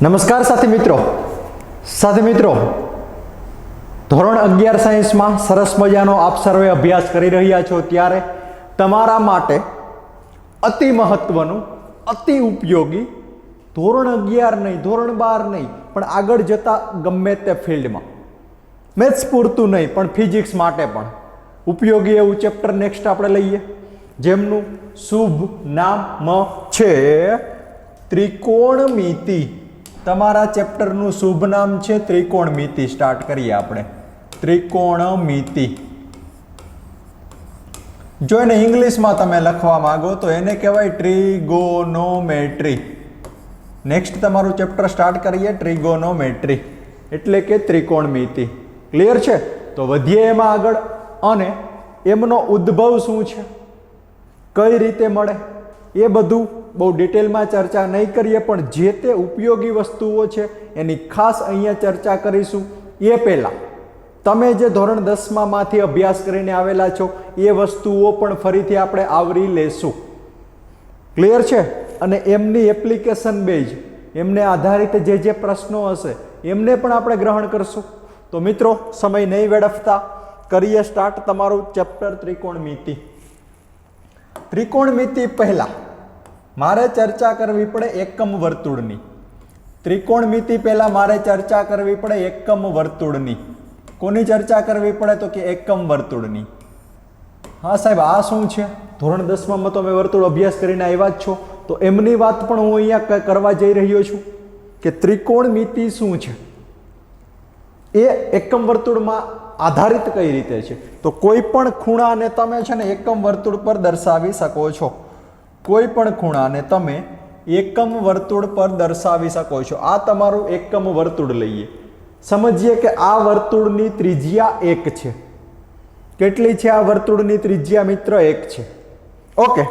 નમસ્કાર સાથી મિત્રો ધોરણ 11 સાયન્સમાં સરસ મજાનો આપ સર્વે અભ્યાસ કરી રહ્યા છો ત્યારે તમારા માટે અતિ મહત્વનું અતિ ઉપયોગી ધોરણ 11 નહીં ધોરણ 12 નહીં પણ આગળ જતા ગમે તે ફિલ્ડમાં મેથ્સ પૂરતું નહીં પણ ફિઝિક્સ માટે પણ ઉપયોગી એવું ચેપ્ટર નેક્સ્ટ આપણે લઈએ જેમનું શુભ નામ છે ત્રિકોણમિતિ। તમારા ચેપ્ટરનું શુભ નામ છે ત્રિકોણમિતિ। સ્ટાર્ટ કરીએ આપણે ત્રિકોણમિતિ। જો એને ઇંગ્લિશમાં તમે લખવા માંગો તો એને કહેવાય ટ્રિગોનોમેટ્રી। નેક્સ્ટ તમારું ચેપ્ટર સ્ટાર્ટ કરીએ ટ્રિગોનોમેટ્રી એટલે કે ત્રિકોણમિતિ। ક્લિયર છે? તો વધીએ એમાં આગળ અને એમનો ઉદ્ભવ શું છે, કઈ રીતે મળે એ બધું બહુ ડિટેલમાં ચર્ચા નહીં કરીએ પણ જે તે ઉપયોગી વસ્તુઓ છે એની ખાસ અહીંયા ચર્ચા કરીશું। એ પહેલાં તમે જે ધોરણ 10માંથી અભ્યાસ કરીને આવેલા છો એ વસ્તુઓ પણ ફરીથી આપણે આવરી લેશું। ક્લિયર છે? અને એમની એપ્લિકેશન બેઝ એમને આધારિત જે પ્રશ્નો હશે એમને પણ આપણે ગ્રહણ કરશું। તો મિત્રો સમય નહીં વેડફતા કરીએ સ્ટાર્ટ તમારું ચેપ્ટર ત્રિકોણમિતિ। ત્રિકોણમિતિ પહેલા મારે ચર્ચા કરવી પડે એકમ વર્તુળની। ત્રિકોણમિતિ પહેલા મારે ચર્ચા કરવી પડે એકમ વર્તુળની। કોની ચર્ચા કરવી પડે તો કે એકમ વર્તુળની। હા સાહેબ આ શું છે? ધોરણ 10માં તમે વર્તુળ અભ્યાસ કરીને આવ્યા જ છો તો એમની વાત પણ હું અહીંયા કરવા જઈ રહ્યો છું કે ત્રિકોણમિતિ શું છે, એ એકમ વર્તુળમાં આધારિત કઈ રીતે છે। તો કોઈ પણ ખૂણાને તમે છે ને એકમ વર્તુળ પર દર્શાવી શકો છો। કોઈ પણ ખૂણાને તમે એકમ વર્તુળ પર દર્શાવી શકો છો। આ તમારું એકમ વર્તુળ લઈએ। સમજીએ કે આ વર્તુળની ત્રિજ્યા 1 છે। કેટલી છે આ વર્તુળની ત્રિજ્યા મિત્ર? 1 છે। ઓકે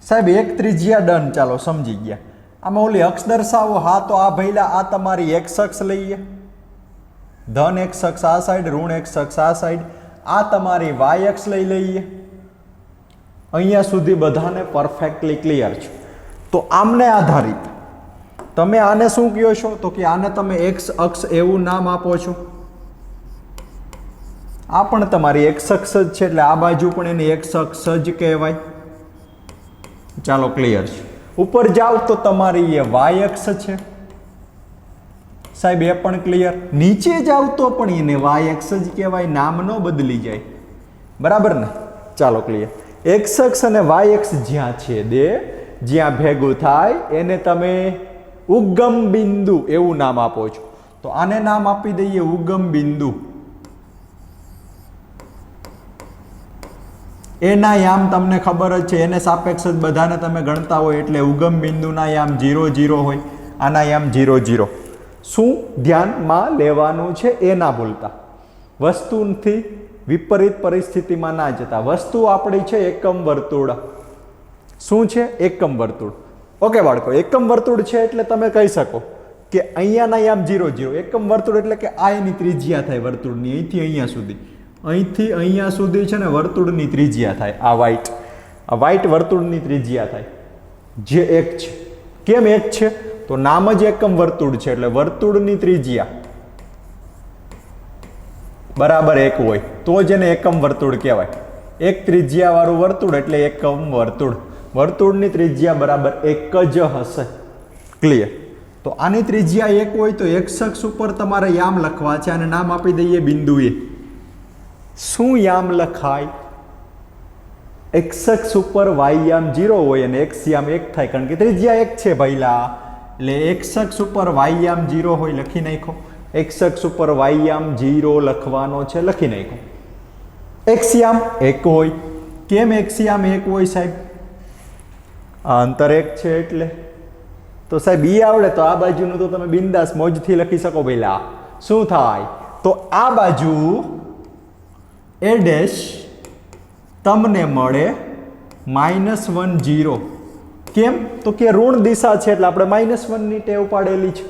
સાહેબ 1 ત્રિજ્યા ડન, ચાલો સમજી ગયા। આમાં ઓલી અક્ષ દર્શાવો। હા તો આ ભઈલા આ તમારી x અક્ષ લઈએ, ધન x અક્ષ આ સાઈડ, ઋણ x અક્ષ આ સાઈડ, આ તમારી y અક્ષ લઈ લઈએ। અહીંયા સુધી બધાને પરફેક્ટલી ક્લિયર છે। તો આમને આધારિત તમે આને શું કહો છો તો કે આને તમે x અક્ષ એવું નામ આપો છો। આ પણ તમારી x અક્ષ જ છે એટલે આ બાજુ પણ એની x અક્ષ જ કહેવાય। ચાલો ક્લિયર છે। ઉપર જાઓ તો તમારી એ y અક્ષ છે સાહેબ, એ પણ ક્લિયર। નીચે જાવ તો પણ એને y અક્ષ જ કહેવાય, નામ ન બદલી જાય, બરાબર ને? ચાલો ક્લિયર। x અક્ષ અને y અક્ષ જ્યાં છે જ્યાં ભેગું થાય એને તમે ઉગમ બિંદુ એવું નામ આપો છો। તો આને નામ આપી દઈએ ઉગમ બિંદુ। એના યામ તમને ખબર જ છે, એને સાપેક્ષ જ બધાને તમે ગણતા હોય એટલે ઉગમ બિંદુના યામ 0 0 હોય, આના યામ 0 0। શું ધ્યાનમાં લેવાનું છે એ ના ભૂલતા, વસ્તુથી વિપરીત પરિસ્થિતિમાં ના જતા। વસ્તુ આપણી છે એકમ વર્તુળ। શું છે? એકમ વર્તુળ। ઓકે બાળકો, એકમ વર્તુળ છે એટલે તમે કહી શકો કે અહીંયાના યામ 0 0। એકમ વર્તુળ એટલે કે આ એની ત્રિજ્યા થાય વર્તુળની, અહીંથી અહીંયા સુધી, અહીંથી અહીંયા સુધી છે ને વર્તુળની ત્રિજ્યા થાય। આ વ્હાઈટ વર્તુળની ત્રિજ્યા થાય જે 1 છે। કેમ 1 છે? તો નામ જ એકમ વર્તુળ છે એટલે વર્તુળની ત્રિજ્યા બરાબર 1 હોય તો જ એને એકમ વર્તુળ કહેવાય। 1 ત્રિજ્યા વાળું વર્તુળ એટલે એકમ વર્તુળ। વર્તુળની ત્રિજ્યા બરાબર 1 જ હશે। ક્લિયર? તો આની ત્રિજ્યા 1 હોય તો x અક્ષ ઉપર તમારે યામ લખવા છે અને નામ આપી દઈએ બિંદુ એ। શું યામ લખાય? x અક્ષ ઉપર y યામ 0 હોય અને x યામ 1 થાય કારણ કે ત્રિજ્યા 1 છે ભઈલા, એટલે x અક્ષ ઉપર y યામ 0 હોય લખી નાખો। x અક્ષ ઉપર y યામ 0 લખવાનો છે, લખી નાખો। x યામ 1 હોય। કેમ x યામ 1 હોય સાહેબ? આ અંતર 1 છે એટલે। તો સાહેબ ઈ આવડે તો આ બાજુનું તો તમે બિંદાસ મોજથી લખી શકો ભઈલા। શું થાય? તો આ બાજુ a ડેશ તમને મળે -1 0। કેમ? તો કે ઋણ દિશા છે એટલે આપણે -1 ની ટેવ પાડેલી છે,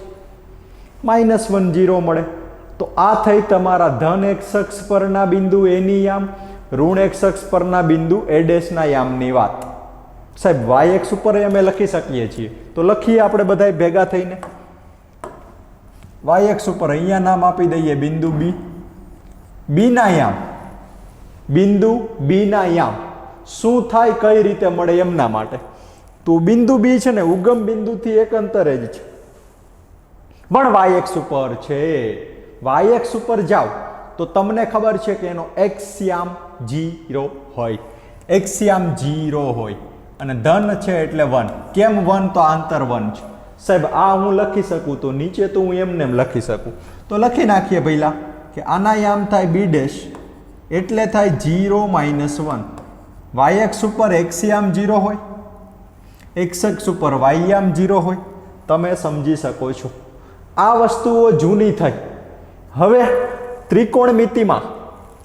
-1 0 મળે। તો આ થઈ તમારા ધન x અક્ષ પરના બિંદુ એની યામ, ઋણ x અક્ષ પરના બિંદુ a ડેશના યામની વાત। સાહેબ વાય એક્સ ઉપર અમે લખી શકીએ છીએ, તો લખીએ આપણે બધા ભેગા થઈને. વાય એક્સ ઉપર અહીંયા નામ આપી દઈએ બિંદુ બી, બીના યામ, બિંદુ બીના યામ શું થાય કઈ રીતે મળે એમના માટે. તો બિંદુ બી છે ને ઉગમ બિંદુથી એક અંતરે જ છે, પણ વાય એક્સ ઉપર છે. વાય એક્સ ઉપર જાઓ તો તમને ખબર છે કે એનો એક્સયામ 0 હોય, એક્સયામ 0 હોય અને ધન છે એટલે 1. કેમ 1? તો આંતર 1 છે. સાહેબ આ હું લખી શકું તો નીચે તો હું એમને એમ લખી શકું, તો લખી નાખીએ પહેલા કે આના યામ થાય બી ડેશ એટલે થાય 0 - 1. વાય એક્સ ઉપર એક્સયામ 0 હોય, એક્સ એક્સ ઉપર વાયયામ 0 હોય. તમે સમજી શકો છો આ વસ્તુઓ જૂની થઈ. હવે ત્રિકોણમિતિમાં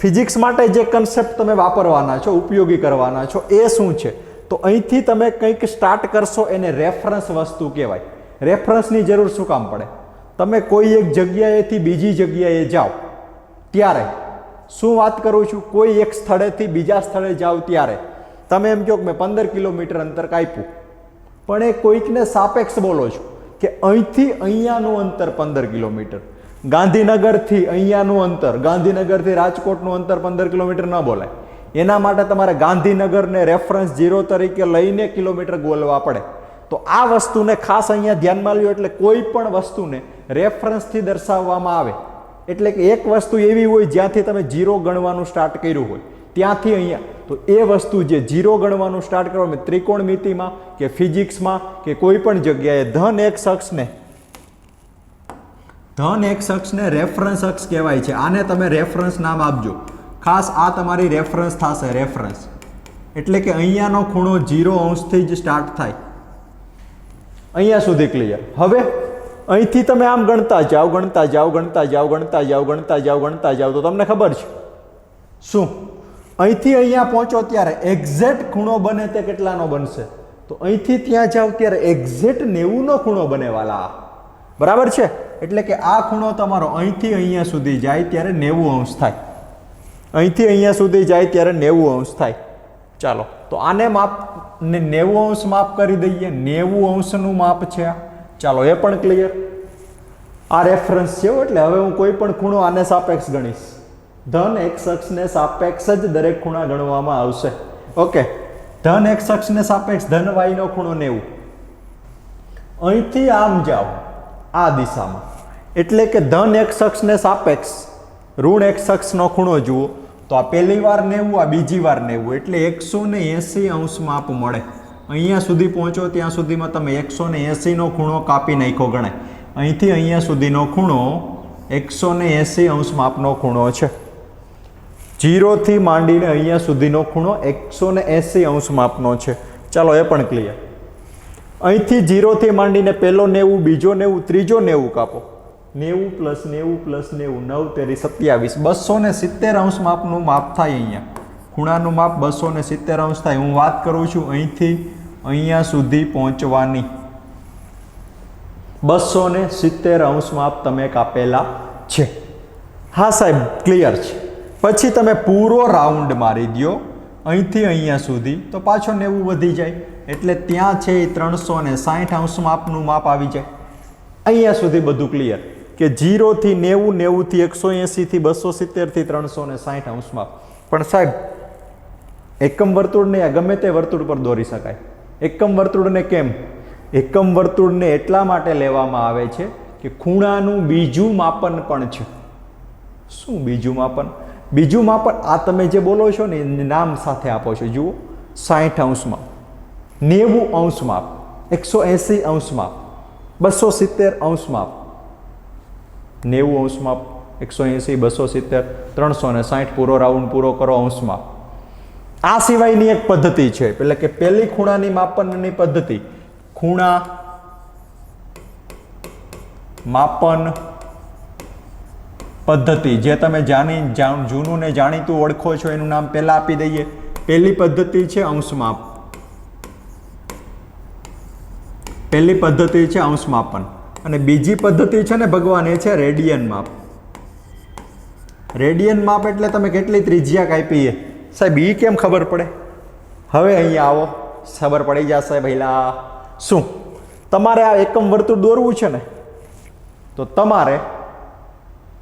ફિઝિક્સ માટે જે કન્સેપ્ટ તમે વાપરવાના છો, ઉપયોગી કરવાના છો એ શું છે? તો અહીંથી તમે કંઈક સ્ટાર્ટ કરશો એને રેફરન્સ વસ્તુ કહેવાય. રેફરન્સની જરૂર શું કામ પડે? તમે કોઈ એક જગ્યાએથી બીજી જગ્યાએ જાઓ ત્યારે, શું વાત કરું છું, કોઈ એક સ્થળેથી બીજા સ્થળે જાઓ ત્યારે તમે એમ કહો કે મેં 15 કિલોમીટર અંતર કાપ્યું, પણ એ કોઈકને સાપેક્ષ બોલો છો કે અહીંથી અહીંયાનું અંતર 15 કિલોમીટર, ગાંધીનગરથી અહીંયાનું અંતર, ગાંધીનગરથી રાજકોટનું અંતર 15 કિલોમીટર ન બોલાય. એના માટે તમારે ગાંધીનગરને રેફરન્સ 0 તરીકે લઈને કિલોમીટર બોલવા પડે. તો આ વસ્તુને ખાસ અહીંયા ધ્યાનમાં લ્યો. એટલે કોઈ પણ વસ્તુને રેફરન્સથી દર્શાવવામાં આવે. એટલે કે એક વસ્તુ એવી હોય જ્યાંથી તમે 0 ગણવાનું સ્ટાર્ટ કર્યું હોય ત્યાંથી અહીંયા, તો એ વસ્તુ જે 0 ગણવાનું સ્ટાર્ટ કરવા, ત્રિકોણમિતિમાં કે ફિઝિક્સમાં કે કોઈ પણ જગ્યાએ ધન એક્સ અક્ષને રેફરન્સ અક્ષ કહેવાય છે. આને તમે રેફરન્સ નામ આપજો. ખાસ આ તમારી રેફરન્સ થશે. રેફરન્સ એટલે કે અહીંયાનો ખૂણો 0 અંશથી જ સ્ટાર્ટ થાય, અહીંયા સુધી ક્લિયર. હવે અહીંથી તમે આમ ગણતા જાઓ, ગણતા જાઓ, ગણતા જાઓ, ગણતા જાઓ, ગણતા જાઓ, ગણતા જાઓ, તો તમને ખબર છે શું? અહીંથી અહીંયા પહોંચો ત્યારે એક્ઝેક્ટ ખૂણો બને તે કેટલાનો બનશે? તો અહીંથી ત્યાં જાઓ ત્યારે એક્ઝેક્ટ 90નો ખૂણો બનેવાલા. બરાબર છે? એટલે કે આ ખૂણો તમારો અહીંથી અહીંયા સુધી જાય ત્યારે 90 અંશ થાય, અહીંથી અહીંયા સુધી જાય ત્યારે 90 અંશ થાય. ચાલો તો આને માપ ને 90 અંશ માપ કરી દઈએ. 90 અંશનું માપ છે આ. ચાલો એ પણ ક્લિયર. આ રેફરન્સ છે એટલે હવે હું કોઈ પણ ખૂણો આને સાપેક્ષ ગણીશ. ધન એક્સ અક્ષને સાપેક્ષ જ દરેક ખૂણા ગણવામાં આવશે. ઓકે, ધન એક્સ અક્ષને સાપેક્ષ ધન વાયનો ખૂણો 90. અહીંથી આમ જાઓ આ દિશામાં એટલે કે ધન એક્સ અક્ષને સાપેક્ષ ઋણ એક્સ અક્ષનો ખૂણો જુઓ તો આ પહેલી વાર 90, આ બીજી વાર 90 એટલે 180 અંશ માપ મળે. અહીંયા સુધી પહોંચો ત્યાં સુધીમાં તમે 180નો ખૂણો કાપી નાખ્યો ગણાય. અહીંથી અહીંયા સુધીનો ખૂણો 180 અંશ માપનો ખૂણો છે. 0 થી માંડીને અહીંયા સુધીનો ખૂણો 180 અંશ માપનો છે. ચાલો એ પણ ક્લિયર. અહીંથી 0 થી માંડીને પહેલો 90, બીજો 90, ત્રીજો 90 કાપો. 90 + 90 + 90, 9 તેરી 27, 270 અંશ માપનું માપ થાય. અહીંયા ખૂણાનું માપ 270 અંશ થાય. હું વાત કરું છું અહીંથી અહીંયા સુધી પહોંચવાની. 270 અંશ માપ તમે કાપેલા છે. હા સાહેબ ક્લિયર છે. પછી તમે પૂરો રાઉન્ડ મારી દો અહીંથી અહીંયા સુધી તો પાછો 90 વધી જાય એટલે ત્યાં છે એ 360 અંશ માપનું માપ આવી જાય. અહીંયા સુધી બધું ક્લિયર કે 0 થી 90, 90 થી 180 થી 270 થી 360 અંશ માપ. પણ સાહેબ એકમ વર્તુળને ગમે તે વર્તુળ પર દોરી શકાય. એકમ વર્તુળને કેમ? એકમ વર્તુળને એટલા માટે લેવામાં આવે છે કે ખૂણાનું બીજું માપન પણ છે. શું બીજું માપન? બીજું માપન આ તમે જે બોલો છો ને નામ સાથે આપો છો. જુઓ 60 અંશ માપ, 90 અંશ માપ, 180 અંશ માપ, 270 અંશ માપ, 90 અંશ માપ, 180, 270, 360 પૂરો રાઉન્ડ પૂરો કરો અંશ માપ. આ સિવાયની એક પદ્ધતિ છે એટલે કે પહેલી ખૂણાની માપનની પદ્ધતિ ખૂણા માપન પદ્ધતિ, જે તમે જૂનું ને જાણીતું ઓળખો છો એનું નામ પહેલા આપી દઈએ. પહેલી પદ્ધતિ છે અંશ માપ. પહેલી પદ્ધતિ છે અંશ માપન અને બીજી પદ્ધતિ છે ને ભગવાન એ છે રેડિયન માપ. રેડિયન માપ એટલે તમે કેટલી ત્રિજ્યા કાપીએ સાહેબ એ કેમ ખબર પડે? હવે અહીંયા આવો ખબર પડી જશે ભઈલા. શું તમારે આ એકમ વર્તુળ દોરવું છે ને, તો તમારે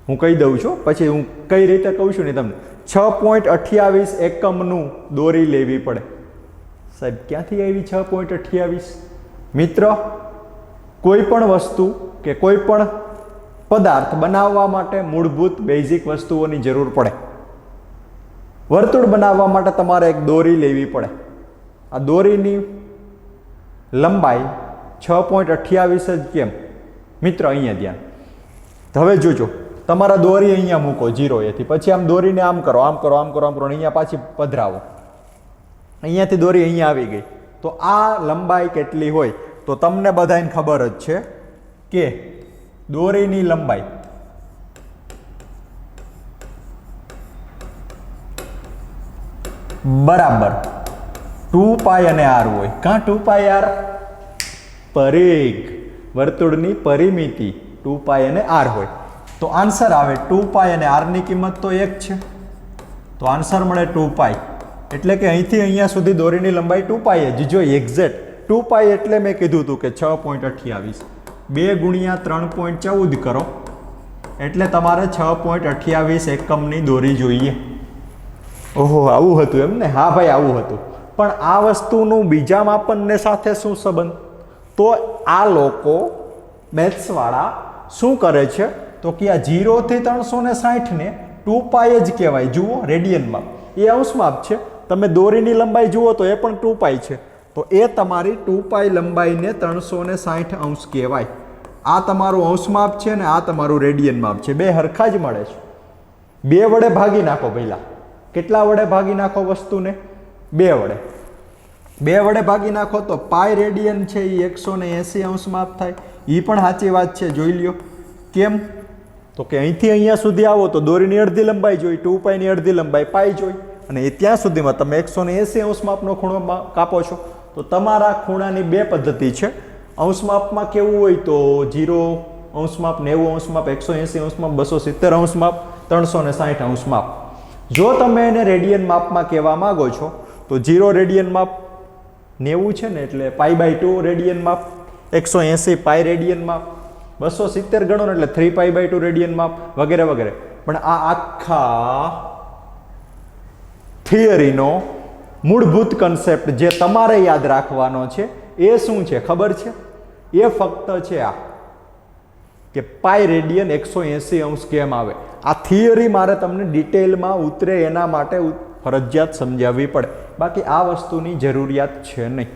હું કહી દઉં છું, પછી હું કઈ રીતે કહું છું ને તમને. 6.28 એકમનું દોરી લેવી પડે. સાહેબ ક્યાંથી આવી 6.28? મિત્ર, કોઈ પણ વસ્તુ કે કોઈ પણ પદાર્થ બનાવવા માટે મૂળભૂત બેઝિક વસ્તુઓની જરૂર પડે. વર્તુળ બનાવવા માટે તમારે એક દોરી લેવી પડે. આ દોરીની લંબાઈ 6.28 જ કેમ? મિત્ર અહીંયા ધ્યાન. હવે જોજો, તમારા દોરી અહીંયા મૂકો 0 એથી, પછી આમ દોરીને આમ કરો, આમ કરો, આમ કરો, આમ કરો, અહીંયા પાછી પધરાવો. અહીંયાથી દોરી અહીંયા આવી ગઈ. તો આ લંબાઈ કેટલી હોય? તો તમને બધાને ખબર જ છે કે દોરીની લંબાઈ બરાબર 2π અને r હોય. કાં 2π r? પરિઘ, વર્તુળની પરિમિતિ 2π અને r હોય. તો આન્સર આવે 2π અને r ની કિંમત તો 1 છે, તો આન્સર મળે 2π. એટલે કે અહીંથી અહીંયા સુધી દોરીની લંબાઈ 2π જ. જો એક્ઝેક્ટ 2π એટલે મેં કીધું હતું કે 6.28 2 ગુણ્યા 3.14 કરો એટલે તમારે 6.28 એકમની દોરી જોઈએ. ઓહો, આવું હતું એમ ને? હા ભાઈ, આવું હતું. પણ આ વસ્તુનું બીજા માપનને સાથે શું સંબંધ? તો આ લોકો મેથ્સવાળા શું કરે છે તો કે આ 0 થી 360 ને 2π જ કહેવાય. જુઓ, રેડિયનમાં એ અંશ માપ છે. તમે દોરીની લંબાઈ જુઓ તો એ પણ 2π છે. તો એ તમારી 2π લંબાઈને 360 અંશ કહેવાય. આ તમારું અંશ માપ છે ને આ તમારું રેડિયન માપ છે. બે હરખા જ મળે છે. 2 વડે ભાગી નાખો પહેલા. કેટલા વડે ભાગી નાખો વસ્તુને? 2 વડે. 2 વડે ભાગી નાખો તો પાઈ રેડિયન છે એ 180 અંશ માપ થાય. એ પણ સાચી વાત છે, જોઈ લ્યો. કેમ? તો કે અહીંથી અહીંયા સુધી આવો તો દોરીની અડધી લંબાઈ જોઈ, 2π ની અડધી લંબાઈ પાઈ જોઈ, અને એ ત્યાં સુધીમાં તમે 180 અંશ માપનો ખૂણો કાપો છો. તો તમારા ખૂણાની બે પદ્ધતિ છે. અંશ માપમાં કેવું હોય તો 0 અંશ માપ, 90 અંશ માપ, 180 અંશ માપ, 270 અંશ માપ, 360 અંશ માપ. જો તમે એને રેડિયન માપમાં કહેવા માંગો છો તો 0 રેડિયન માપ 90 છે ને એટલે π/2 રેડિયન માપ, 180 પાઈ રેડિયન માપ, 270 ગણો ને એટલે 3π/2 રેડિયન માપ, વગેરે વગેરે. પણ આ આખા થિયરીનો મૂળભૂત કન્સેપ્ટ જે તમારે યાદ રાખવાનો છે એ શું છે ખબર છે? એ ફક્ત છે આ કે પાઈ રેડિયન 180 અંશ કેમ આવે. આ થિયરી મારે તમને ડિટેલમાં ઉતરે એના માટે ફરજિયાત સમજાવવી પડે, બાકી આ વસ્તુની જરૂરિયાત છે નહીં.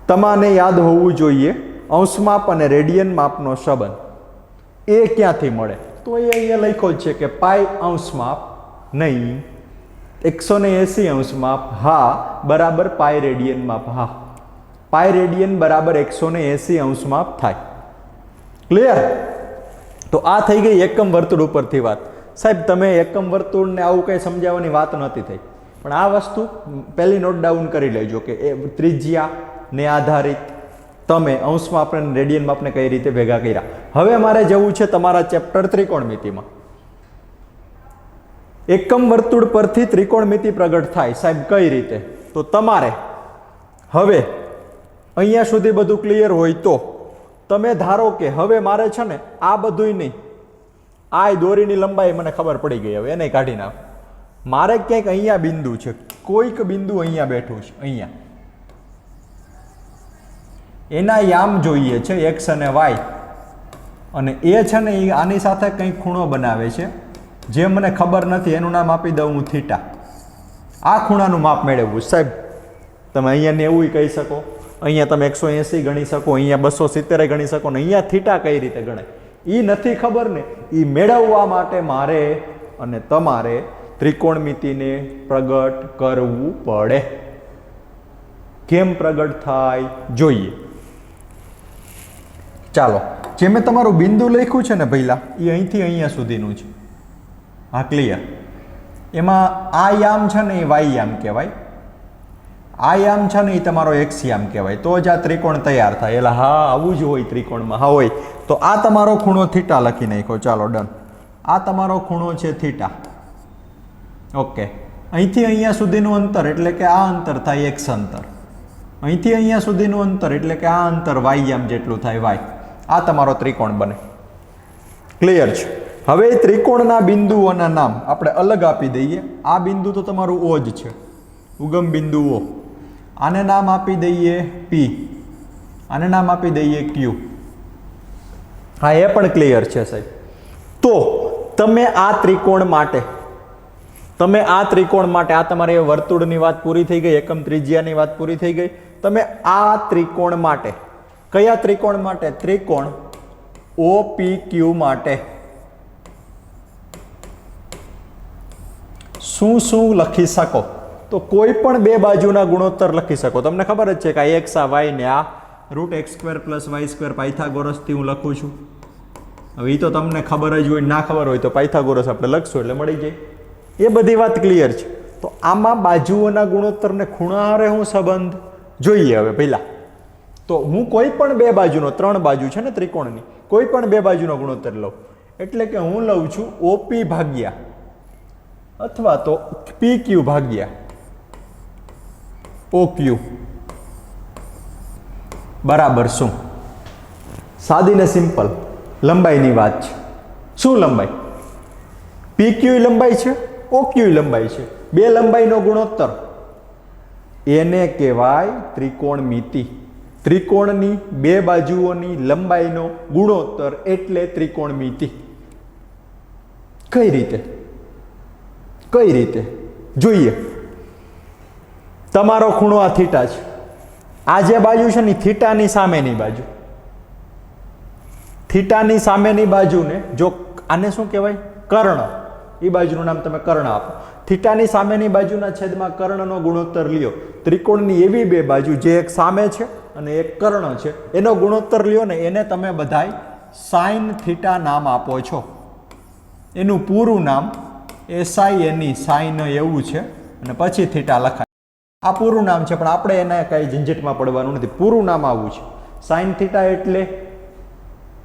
તમારે યાદ હોવું જોઈએ અંશ માપ અને રેડિયન માપનો સંબંધ. એ ક્યાંથી મળે? તો એ અહીંયા લખ્યો જ છે કે પાઈ અંશ માપ નહીં, 180 અંશ માપ હા બરાબર પાઈ રેડિયન માપ હા. પાઈ રેડિયન બરાબર 180 અંશ માપ થાય. ક્લિયર? તો આ થઈ ગઈ એકમ વર્તુળ ઉપરથી વાત. સાહેબ તમે એકમ વર્તુળને આવું કંઈ સમજાવવાની વાત નહોતી થઈ, પણ આ વસ્તુ પહેલી નોટ ડાઉન કરી લેજો કે એ ત્રિજ્યાને આધારિત તમે અંશ માપ અને રેડિયન માપને કઈ રીતે ભેગા કર્યા. હવે મારે જવું છે તમારા ચેપ્ટર ત્રિકોણમિતિમાં. એકમ વર્તુળ પરથી ત્રિકોણમિતિ પ્રગટ થાય. સાહેબ કઈ રીતે? તો તમારે હવે અહીંયા સુધી બધું ક્લિયર હોય તો તમે ધારો કે હવે મારે છે ને આ બધુંય નહીં, આ દોરીની લંબાઈ મને ખબર પડી ગઈ, હવે એને કાઢી નાખો. મારે ક્યાંક અહીંયા બિંદુ છે, કોઈક બિંદુ અહીંયા બેઠું છે, અહીંયા એના યામ જોઈએ છે એક્સ અને વાય, અને એ છે ને એ આની સાથે કંઈક ખૂણો બનાવે છે જે મને ખબર નથી, એનું નામ આપી દઉં હું થીટા. આ ખૂણાનું માપ મેળવવું. સાહેબ તમે અહીંયા 90 કહી શકો, અહીંયા તમે 180 ગણી શકો, અહીંયા 270 ગણી શકો, ને અહીંયા થીટા કઈ રીતે ગણાય એ નથી ખબર ને. એ મેળવવા માટે મારે અને તમારે ત્રિકોણમિતિને પ્રગટ કરવું પડે. કેમ પ્રગટ થાય જોઈએ. ચાલો, જે મેં તમારું બિંદુ લખ્યું છે ને પહેલા એ અહીંથી અહીંયા સુધીનું છે. હા, ક્લિયર? એમાં આ યામ છે ને એ વાય યામ કહેવાય, આ યામ છે ને એ તમારો એક્સ યામ કહેવાય. તો જ આ ત્રિકોણ તૈયાર થાય. એટલે હા, આવું જ હોય ત્રિકોણમાં. હા હોય. તો આ તમારો ખૂણો થીટા લખી નાખો. ચાલો, ડન. આ તમારો ખૂણો છે થીટા. ઓકે. અહીંથી અહીંયા સુધીનું અંતર એટલે કે આ અંતર થાય એક્સ અંતર. અહીંથી અહીંયા સુધીનું અંતર એટલે કે આ અંતર વાય એમ જેટલું થાય વાય. આ તમારો ત્રિકોણ બને. ક્લિયર છે? હવે ત્રિકોણના બિંદુઓના નામ આપણે અલગ આપી દઈએ. આ બિંદુ તો તમારું ઓ જ છે, ઉગમ બિંદુ ઓ. આને નામ આપી દઈએ પી, આને નામ આપી દઈએ ક્યુ. હા, એ પણ ક્લિયર છે સાહેબ. તો તમે આ ત્રિકોણ માટે આ તમારી વર્તુળની વાત પૂરી થઈ ગઈ, એકમ ત્રિજ્યાની વાત પૂરી થઈ ગઈ. તમે આ ત્રિકોણ માટે, કયા ત્રિકોણ માટે? ત્રિકોણ OPQ માટે શું લખી શકો? તો કોઈ પણ બે બાજુના ગુણોત્તર લખી શકો. તમને ખબર જ છે કે આ એક્સ આ વાય ને આ √x² + y² પાયથાગોરસથી હું લખું છું. હવે એ તો તમને ખબર જ હોય, ના ખબર હોય તો પાયથાગોરસ આપણે લખશું એટલે મળી જાય. એ બધી વાત ક્લિયર છે. તો આમાં બાજુઓના ગુણોત્તરને ખૂણા હારે હું સંબંધ જોઈએ. હવે પહેલા તો હું કોઈ પણ બે બાજુનો, 3 બાજુ છે ને ત્રિકોણની, કોઈ પણ બે બાજુનો ગુણોત્તર લઉં એટલે કે હું લઉં છું OP ભાગ્યા અથવા તો PQ ભાગ્યા OQ બરાબર શું? સાદી ને સિમ્પલ લંબાઈની વાત છે. શું લંબાઈ? PQ લંબાઈ છે, OQ લંબાઈ છે. બે લંબાઈનો ગુણોત્તર એને કહેવાય ત્રિકોણમિતિ. ત્રિકોણની બે બાજુઓની લંબાઈનો ગુણોત્તર એટલે ત્રિકોણમિતિ. કઈ રીતે? જોઈએ. તમારો ખૂણો આ થીટા છે. આ જે બાજુ છે ને થીટાની સામેની બાજુ, થીટાની સામેની બાજુને જો આને શું કહેવાય? કર્ણ. એ બાજુનું નામ તમે કર્ણ આપો. થીટાની સામેની બાજુના છેદમાં કર્ણનો ગુણોત્તર લ્યો. ત્રિકોણની એવી બે બાજુ જે એક સામે છે અને એક કર્ણ છે, એનો ગુણોત્તર લ્યો ને એને તમે બધાય સાઇન થીટા નામ આપો છો. એનું પૂરું નામ SINE, સાઇન એવું છે અને પછી થીટા લખાય. આ પૂરું નામ છે, પણ આપણે એને કઈ ઝંઝટમાં પડવાનું નથી. પૂરું નામ આવું છે. સાઇન થીટા એટલે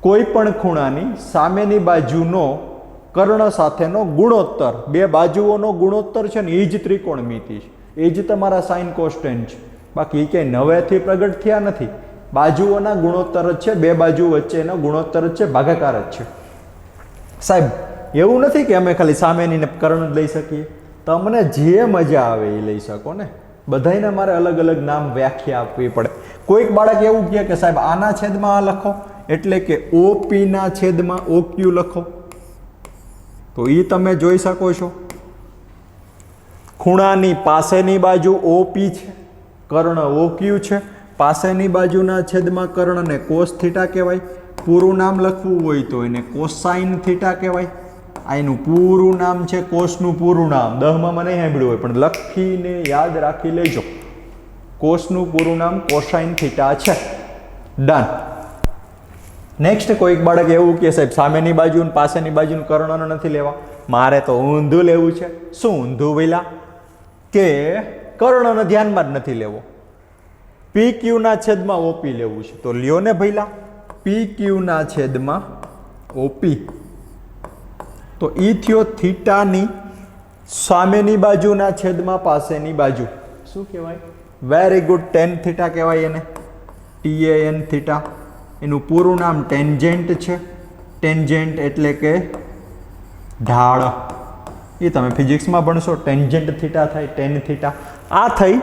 કોઈ પણ ખૂણાની સામેની બાજુનો કર્ણ સાથેનો ગુણોત્તર, બે બાજુઓનો ગુણોત્તર છે ને એ જ ત્રિકોણમિતિ છે. એ જ તમારા સાઇન કોન્સ્ટન્ટ છે. બાકી એ ક્યાંય નવેથી પ્રગટ થયા નથી. બાજુઓના ગુણોત્તર જ છે, બે બાજુ વચ્ચેનો ગુણોત્તર જ છે, ભાગાકાર જ છે. સાહેબ એવું નથી કે અમે ખાલી સામેની કર્ણ જ લઈ શકીએ. તમને જે મજા આવે એ લઈ શકો ને. બધાયને મારે અલગ અલગ નામ વ્યાખ્યા આપવી પડે. કોઈક બાળક એવું કહે કે સાહેબ આના છેદમાં આ લખો એટલે કે OP ના છેદમાં OQ લખો. તો એ તમે જોઈ શકો છો. ખૂણાની પાસેની બાજુ OP છે, કર્ણ OQ છે. પાસેની બાજુના છેદમાં કર્ણને કોસ થીટા કહેવાય. પૂરું નામ લખવું હોય તો એને કોસાઇન થીટા કહેવાય. આ એનું પૂરું નામ છે, કોસનું પૂરું નામ. 10માં મને નહીં સાંભળ્યું હોય પણ લખીને યાદ રાખી લેજો. કોસનું પૂરું નામ કોસાઇન થીટા છે. ડન. નેક્સ્ટ કોઈક બાળક એવું કે સાહેબ સામેની બાજુ અને પાસેની બાજુ કર્ણનો નથી લેવા, મારે તો ઊંધું લેવું છે. શું ઊંધું ભઈલા? કે કર્ણનો ધ્યાનમાં જ નથી લેવો, PQ ના છેદમાં OP લેવું છે. તો લ્યો ને ભઈલા, PQ ના છેદમાં OP. તો ઈ થયો થીટાની સામેની બાજુના છેદમાં પાસેની બાજુ. શું કહેવાય? વેરી ગુડ, ટેન થીટા કહેવાય એને. TAN theta. એનું પૂરું નામ ટેન્જેન્ટ છે. ટેન્જેન્ટ એટલે કે ઢાળ. એ તમે ફિઝિક્સમાં ભણશો. ટેન્જેન્ટ થીટા થાય, ટેન થીટા. આ થઈ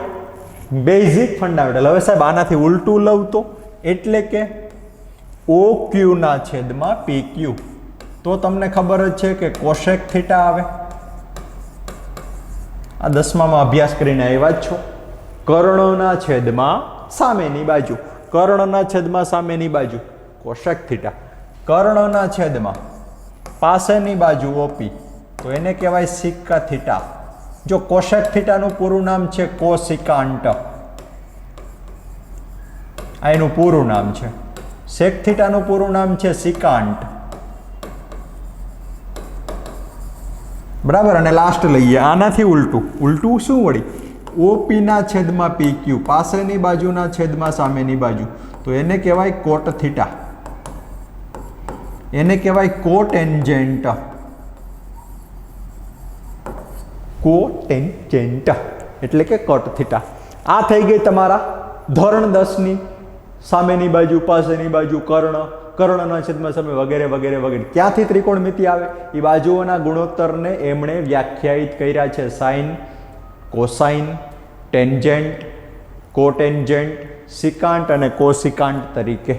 બેઝિક ફંડામેન્ટલ. હવે સાહેબ આનાથી ઉલટું લઉં તો એટલે કે OQ ના છેદમાં PQ. તો તમને ખબર જ છે કે કોશેક થીટા આવે. આ 10માં અભ્યાસ કરીને આવ્યા જ છો. કર્ણના છેદમાં સામેની બાજુ, કર્ણના છેદમાં સામેની બાજુ કોશેક થીટા. કર્ણના છેદમાં પાસેની બાજુ OP, તો એને કહેવાય સિકા થીટા. જો કોશેક થીટાનું પૂરું નામ છે કોસિકાંટ. આ એનું પૂરું નામ છે. સેક થીટાનું પૂરું નામ છે સિકાંટ. બરાબર. અને લાસ્ટ લઈએ આનાથી ઉલટું. ઉલટું શું વળી? OP ના છેદમાં PQ, પાસેની બાજુના છેદમાં સામેની બાજુ, તો એને કહેવાય કોટ થીટા. એને કહેવાય કોટેન્જેન્ટ. કોટેન્જન્ટ એટલે કે કોટ થીટા. આ થઈ ગઈ તમારા ધોરણ 10ની સામેની બાજુ, પાસેની બાજુ, કર્ણના છેદમાં સામે વગેરે વગેરે વગેરે. ક્યાંથી ત્રિકોણમિતિ આવે? એ બાજુઓના ગુણોત્તરને એમણે વ્યાખ્યાયિત કર્યા છે સાઇન, કોસાઇન, ટેન્જન્ટ, કોટેન્જન્ટ, સિકાન્ટ અને કોસિકાન્ટ તરીકે.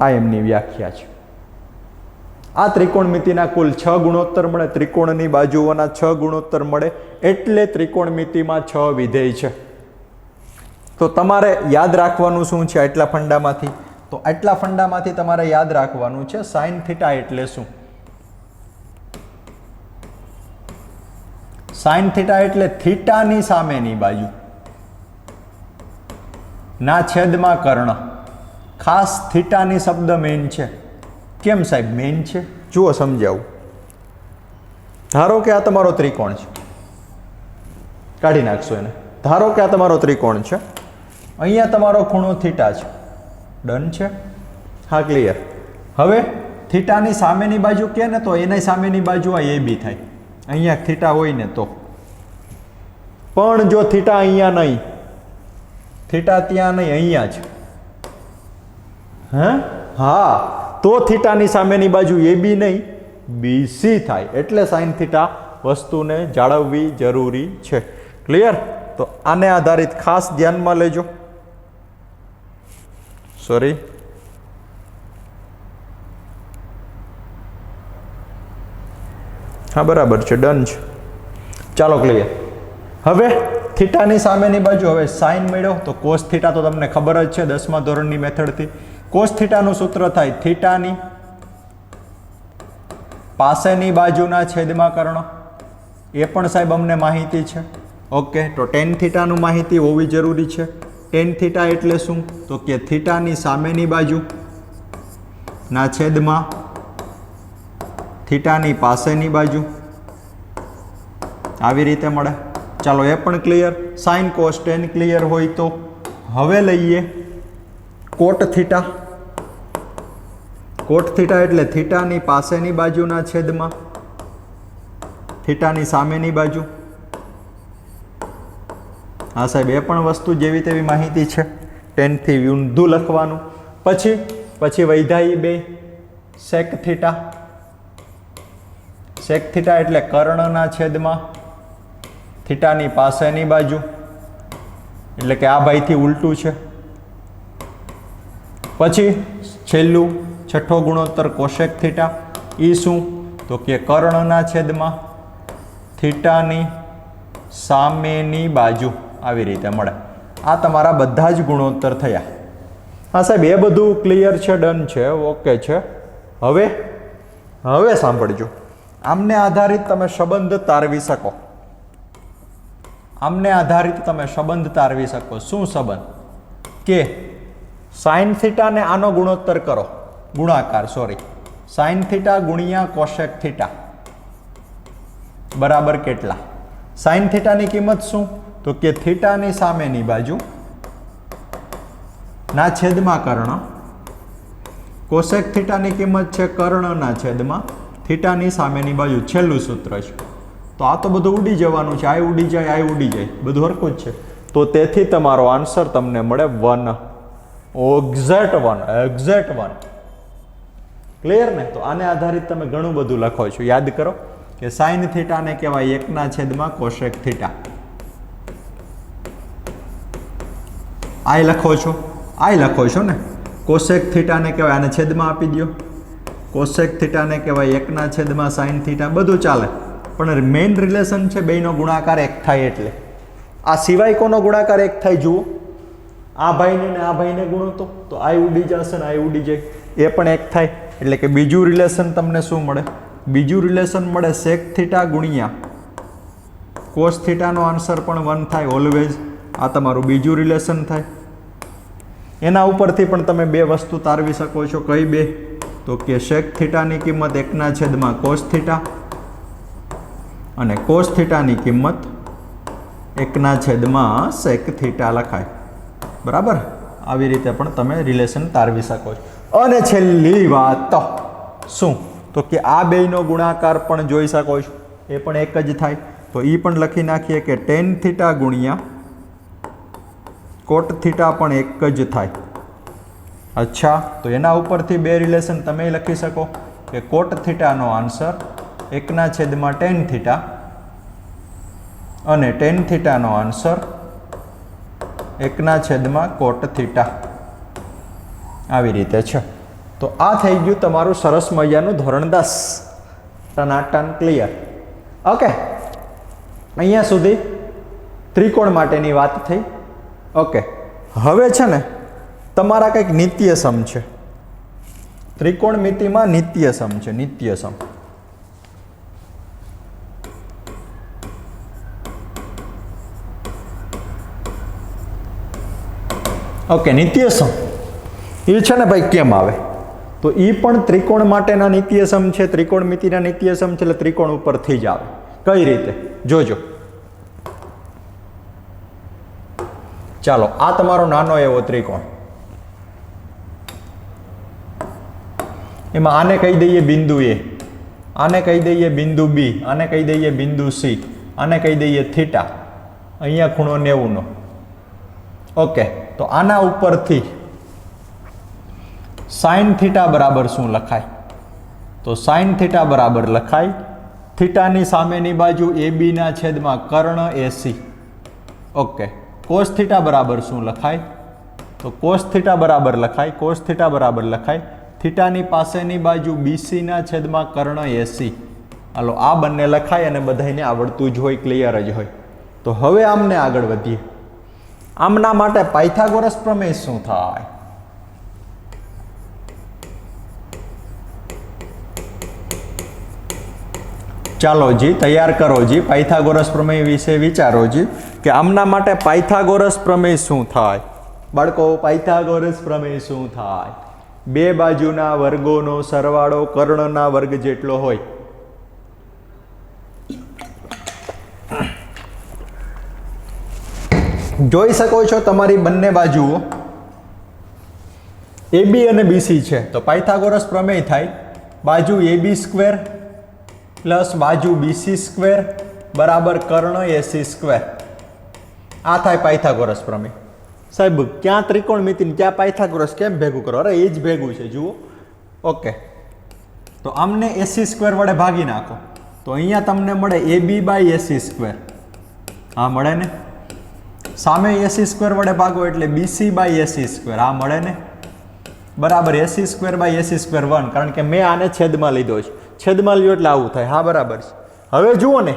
આ એમની વ્યાખ્યા છે. આ ત્રિકોણમિતિના કુલ 6 ગુણોત્તર મળે. ત્રિકોણની બાજુઓના 6 ગુણોત્તર મળે એટલે ત્રિકોણમિતિમાં 6 વિધેય છે. તો તમારે યાદ રાખવાનું શું છે આટલા ફંડામાંથી? તો આટલા ફંડામાંથી તમારે યાદ રાખવાનું છે સાઇન થીટા એટલે શું. સાઇન થીટા એટલે થીટાની સામેની બાજુ ના છેદમાં કર્ણ. ખાસ થીટાની શબ્દ મેઇન છે. કેમ સાહેબ મેઇન છે? જુઓ સમજાવું. ધારો કે આ તમારો ત્રિકોણ છે, કાઢી નાખશો એને. ધારો કે આ તમારો ત્રિકોણ છે, અહીંયા તમારો ખૂણો થીટા છે. ડન છે? હા, ક્લિયર. હવે થીટાની સામેની બાજુ કે ને તો એની સામેની બાજુ આ એ બી થાય. અહીંયા થીટા હોય ને તો. પણ જો થીટા અહીંયા નહીં, થીટા ત્યાં નહીં, અહીંયા છે, હા, તો થીટાની સામેની બાજુ એ બી નહીં, બીસી થાય. એટલે સાઇન થીટા વસ્તુને જાળવવી જરૂરી છે. ક્લિયર? તો આને આધારિત ખાસ ધ્યાનમાં લેજો. સોરી, હા બરાબર છે, ડન છે. ચાલો ક્લિયર. હવે થીટાની સામેની બાજુ, હવે સાઇન મળ્યો તો કોસ થીટા તો તમને ખબર જ છે 10મા ધોરણની મેથડથી. કોસ થીટાનું સૂત્ર થાય થીટાની પાસેની બાજુના છેદમાં કર્ણ. એ પણ સાહેબ અમને માહિતી છે. ઓકે, તો ટેન થીટાનું માહિતી હોવી જરૂરી છે. ટેન થીટા એટલે શું? તો કે થીટાની સામેની બાજુ ના છેદમાં થીટાની પાસેની બાજુ, આવી રીતે મળે. ચાલો એ પણ clear. Sine cos tan clear હોય તો હવે લઈએ કોટ થીટા. કોટ થીટા એટલે થીટાની પાસેની બાજુના છેદમાં થીટાની સામેની બાજુ. હા સાહેબ, એ પણ વસ્તુ જેવી તેવી માહિતી છે. ટેનથી ઊંધું લખવાનું. પછી વૈધાઈ બે સેક થીટા. સેક થીટા એટલે કર્ણના છેદમાં થીટાની પાસેની બાજુ, એટલે કે આ ભાઈથી ઉલટું છે. પછી છેલ્લું છઠ્ઠો ગુણોત્તર કોશેક થીટા. એ શું? તો કે કર્ણના છેદમાં થીટાની સામેની બાજુ, આવી રીતે મળે. આ તમારા બધા જ ગુણોત્તર થયા. હા સાહેબ, એ બધું ક્લિયર છે, ડન છે, ઓકે છે. હવે સાંભળજો. આમને આધારિત તમે સંબંધ તારવી શકો. આમને આધારિત તમે સંબંધ તારવી શકો. શું સંબંધ? કે સાઇન થીટા ને આનો ગુણોત્તર કરો, ગુણાકાર, સોરી, સાઇન થીટા ગુણ્યા કોશેક થીટા બરાબર કેટલા? સાઇન થીટાની કિંમત શું? તો કે થીટાની સામેની બાજુ ના છેદમાં કર્ણ. કોશેક થીટાની કિંમત છે કર્ણના છેદમાં થીટાની સામેની બાજુ. છેલ્લું સૂત્ર છે. તો આ તો બધું ઉડી જવાનું છે. આ ઉડી જાય, આ ઉડી જાય, બધું હરખું જ છે. તો તેથી તમારો આન્સર તમને મળે 1. એક્ઝેક્ટ 1. ક્લિયર ને? તો આને આધારિત તમે ઘણું બધું લખો છો. યાદ કરો કે સાઇન થીટાને કહેવાય 1// કોશેક થીટા. આય લખો છો ને. કોશેક થીટાને કહેવાય, આને છેદમાં આપી દો. કોશેક થીટાને કહેવાય 1// સાઇન થીટા. બધું ચાલે, પણ મેઇન રિલેશન છે બેયનો ગુણાકાર 1 થાય એટલે. આ સિવાય કોનો ગુણાકાર 1 થાય જુઓ. આ ભાઈને ને આ ભાઈને ગુણો તો આ ઉડી જશે ને આ ઉડી જાય, એ પણ 1 થાય. એટલે કે બીજું રિલેશન તમને શું મળે? બીજું રિલેશન મળે સેક થીટા ગુણ્યા કોસ થીટાનો આન્સર પણ 1 થાય ઓલવેઝ. આ તમારું બીજું રિલેશન થાય. એના ઉપરથી પણ તમે બે વસ્તુ તારવી શકો છો. કઈ બે? તો કે સેક થીટાની કિંમત 1// કોસ થીટા અને કોસ થીટાની કિંમત 1// સેક થીટા લખાય. બરાબર? આવી રીતે પણ તમે રિલેશન તારવી શકો છો. અને છેલ્લી વાત શું? તો કે આ બેયનો ગુણાકાર પણ જોઈ શકો છો. એ પણ 1 જ થાય. तो ई पण लखी नाखीए के टेन थीटा गुणिया कोट थीटा पण एक ज थाय। अच्छा, तो एना उपरथी बे रिलेशन तमे लखी सको कि कोट थीटानो आंसर 1/tan थीटा अने टेन थीटानो आंसर 1/कोट थीटा આવી રીતે છે। તો આ થઈ ગયું તમારું સરસ મજાનું ધોરણ 10 ટનાટન ક્લિયર। ઓકે, અહીંયા સુધી ત્રિકોણ માટેની વાત થઈ। ઓકે, હવે છે ને તમારા કંઈક નિત્યસમ છે, ત્રિકોણમિતિમાં નિત્યસમ છે, નિત્યસમ। ઓકે, નિત્યસમ એ છે ને ભાઈ કેમ આવે, તો એ પણ ત્રિકોણ માટેના નિત્યસમ છે, ત્રિકોણમિતિના નિત્યસમ છે, એટલે ત્રિકોણ ઉપરથી જ આવે। કઈ રીતે જોજો। ચાલો, આ તમારો નાનો એવો ત્રિકોણ, એમાં આને કહી દઈએ બિંદુ એ, આને કહી દઈએ બિંદુ બી, આને કહી દઈએ બિંદુ સી, આને કહી દઈએ થીટા, અહીંયા ખૂણો 90 નો। ઓકે, તો આના ઉપરથી साइन थीटा बराबर शू लखाय, तो साइन थीटा बराबर लखाय थीटानी सामेनी बाजू ए बी ना छेदमां कर्ण ए सी। ओके, कोस थीटा बराबर शू लखाय, तो कोस थीटा बराबर लखाय, कोस थीटा बराबर लखाय थीटानी पासेनी बाजू बी सी ना छेदमां कर्ण ए सी। हालो, आ बंने लखाय अने बधाने आवडतुं ज होय, क्लियर ज होय। तो हवे आमने आगळ वधीए। आमना माटे पायथागोरस प्रमेय शुं थाय? ચાલો જી, તૈયાર કરો જી, પાયથાગોરસ પ્રમેય વિશે વિચારો જી કે આમના માટે પાયથાગોરસ પ્રમેય શું થાય। બાળકો, પાયથાગોરસ પ્રમેય શું થાય? બે બાજુના વર્ગોનો સરવાળો કર્ણના વર્ગ જેટલો હોય। જોઈ શકો છો તમારી બંને બાજુઓ AB અને BC છે, તો પાયથાગોરસ પ્રમેય થાય બાજુ AB સ્ક્વેર प्लस बाजू BC स्क्वेर बराबर कर्ण AC स्क्वेर। आ थाय पायथागोरस प्रमेय। साहेब, क्या त्रिकोणमिति ने क्या पायथागोरस केम भेगुं करो? अरे, ए ज भेगुं छे, जुओ। ओके, तो आमने AC स्क्वेर वडे भागी नाखो, तो अहींया तमने मळे AB/AC स्क्वेर। हाँ, मळे ने। सामे AC स्क्वेर वडे भागो एटले BC/AC स्क्वेर। हाँ, मळे ने। बराबर AC स्क्वेर/AC स्क्वेर 1, कारण के मैं आने छेदमां लीधो छे, छेदमां ल्यो એટલે આવું થાય। હા, બરાબર છે। હવે જુઓ ને,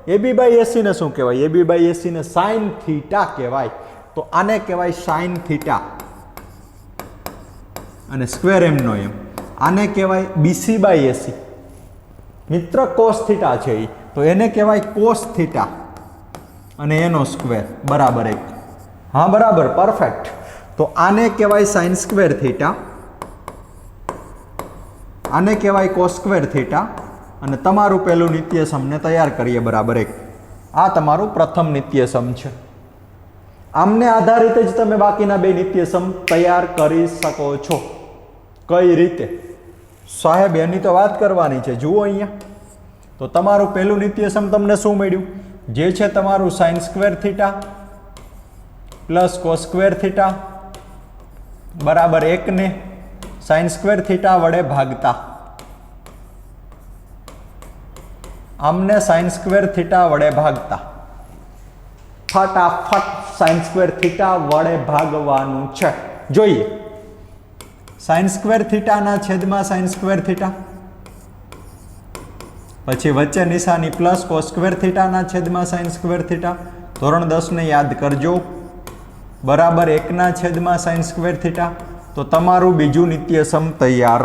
AB/AC ને શું કહેવાય? AB/AC ને sin થીટા કહેવાય, તો આને કહેવાય sin થીટા અને સ્ક્વેર એમ નો એમ। આને કહેવાય BC/AC। મિત્ર, cos થીટા છે ઈ, તો એને કહેવાય cos થીટા અને એનો સ્ક્વેર બરાબર 1। હા, બરાબર, પરફેક્ટ। તો આને કહેવાય sin સ્ક્વેર થીટા, आने कहेवाय cos स्क्वेर थीटा અને તમારું પહેલું નિત્યસમને તૈયાર કરીએ બરાબર 1। આ તમારું પ્રથમ નિત્યસમ છે। આમને આધારિત જ તમે બાકીના બે નિત્યસમ તૈયાર કરી શકો છો। કઈ રીતે? સાહેબ, એની તો વાત કરવાની છે। જુઓ અહીંયા, તો તમારું પહેલું નિત્યસમ તમને શું મળ્યું? જે છે તમારું sin square theta plus cos square theta બરાબર 1 ને sin स्क्वेर थीटा वडे भागता। आमने sin स्क्वेर थीटा वडे भागता। फटाफट sin स्क्वेर थीटा वडे भागवानुं छे। जोईए, sin स्क्वेर थीटा ना छेदमां sin स्क्वेर थीटा, पछी वच्चे निशानी प्लस cos स्क्वेर थीटा ना छेदमां sin स्क्वेर थीटा। धोरण 10 ने याद करजो, बराबर 1 ना छेदमां sin स्क्वेर थीटा। तो तमारू बीजू नित्यसम तैयार,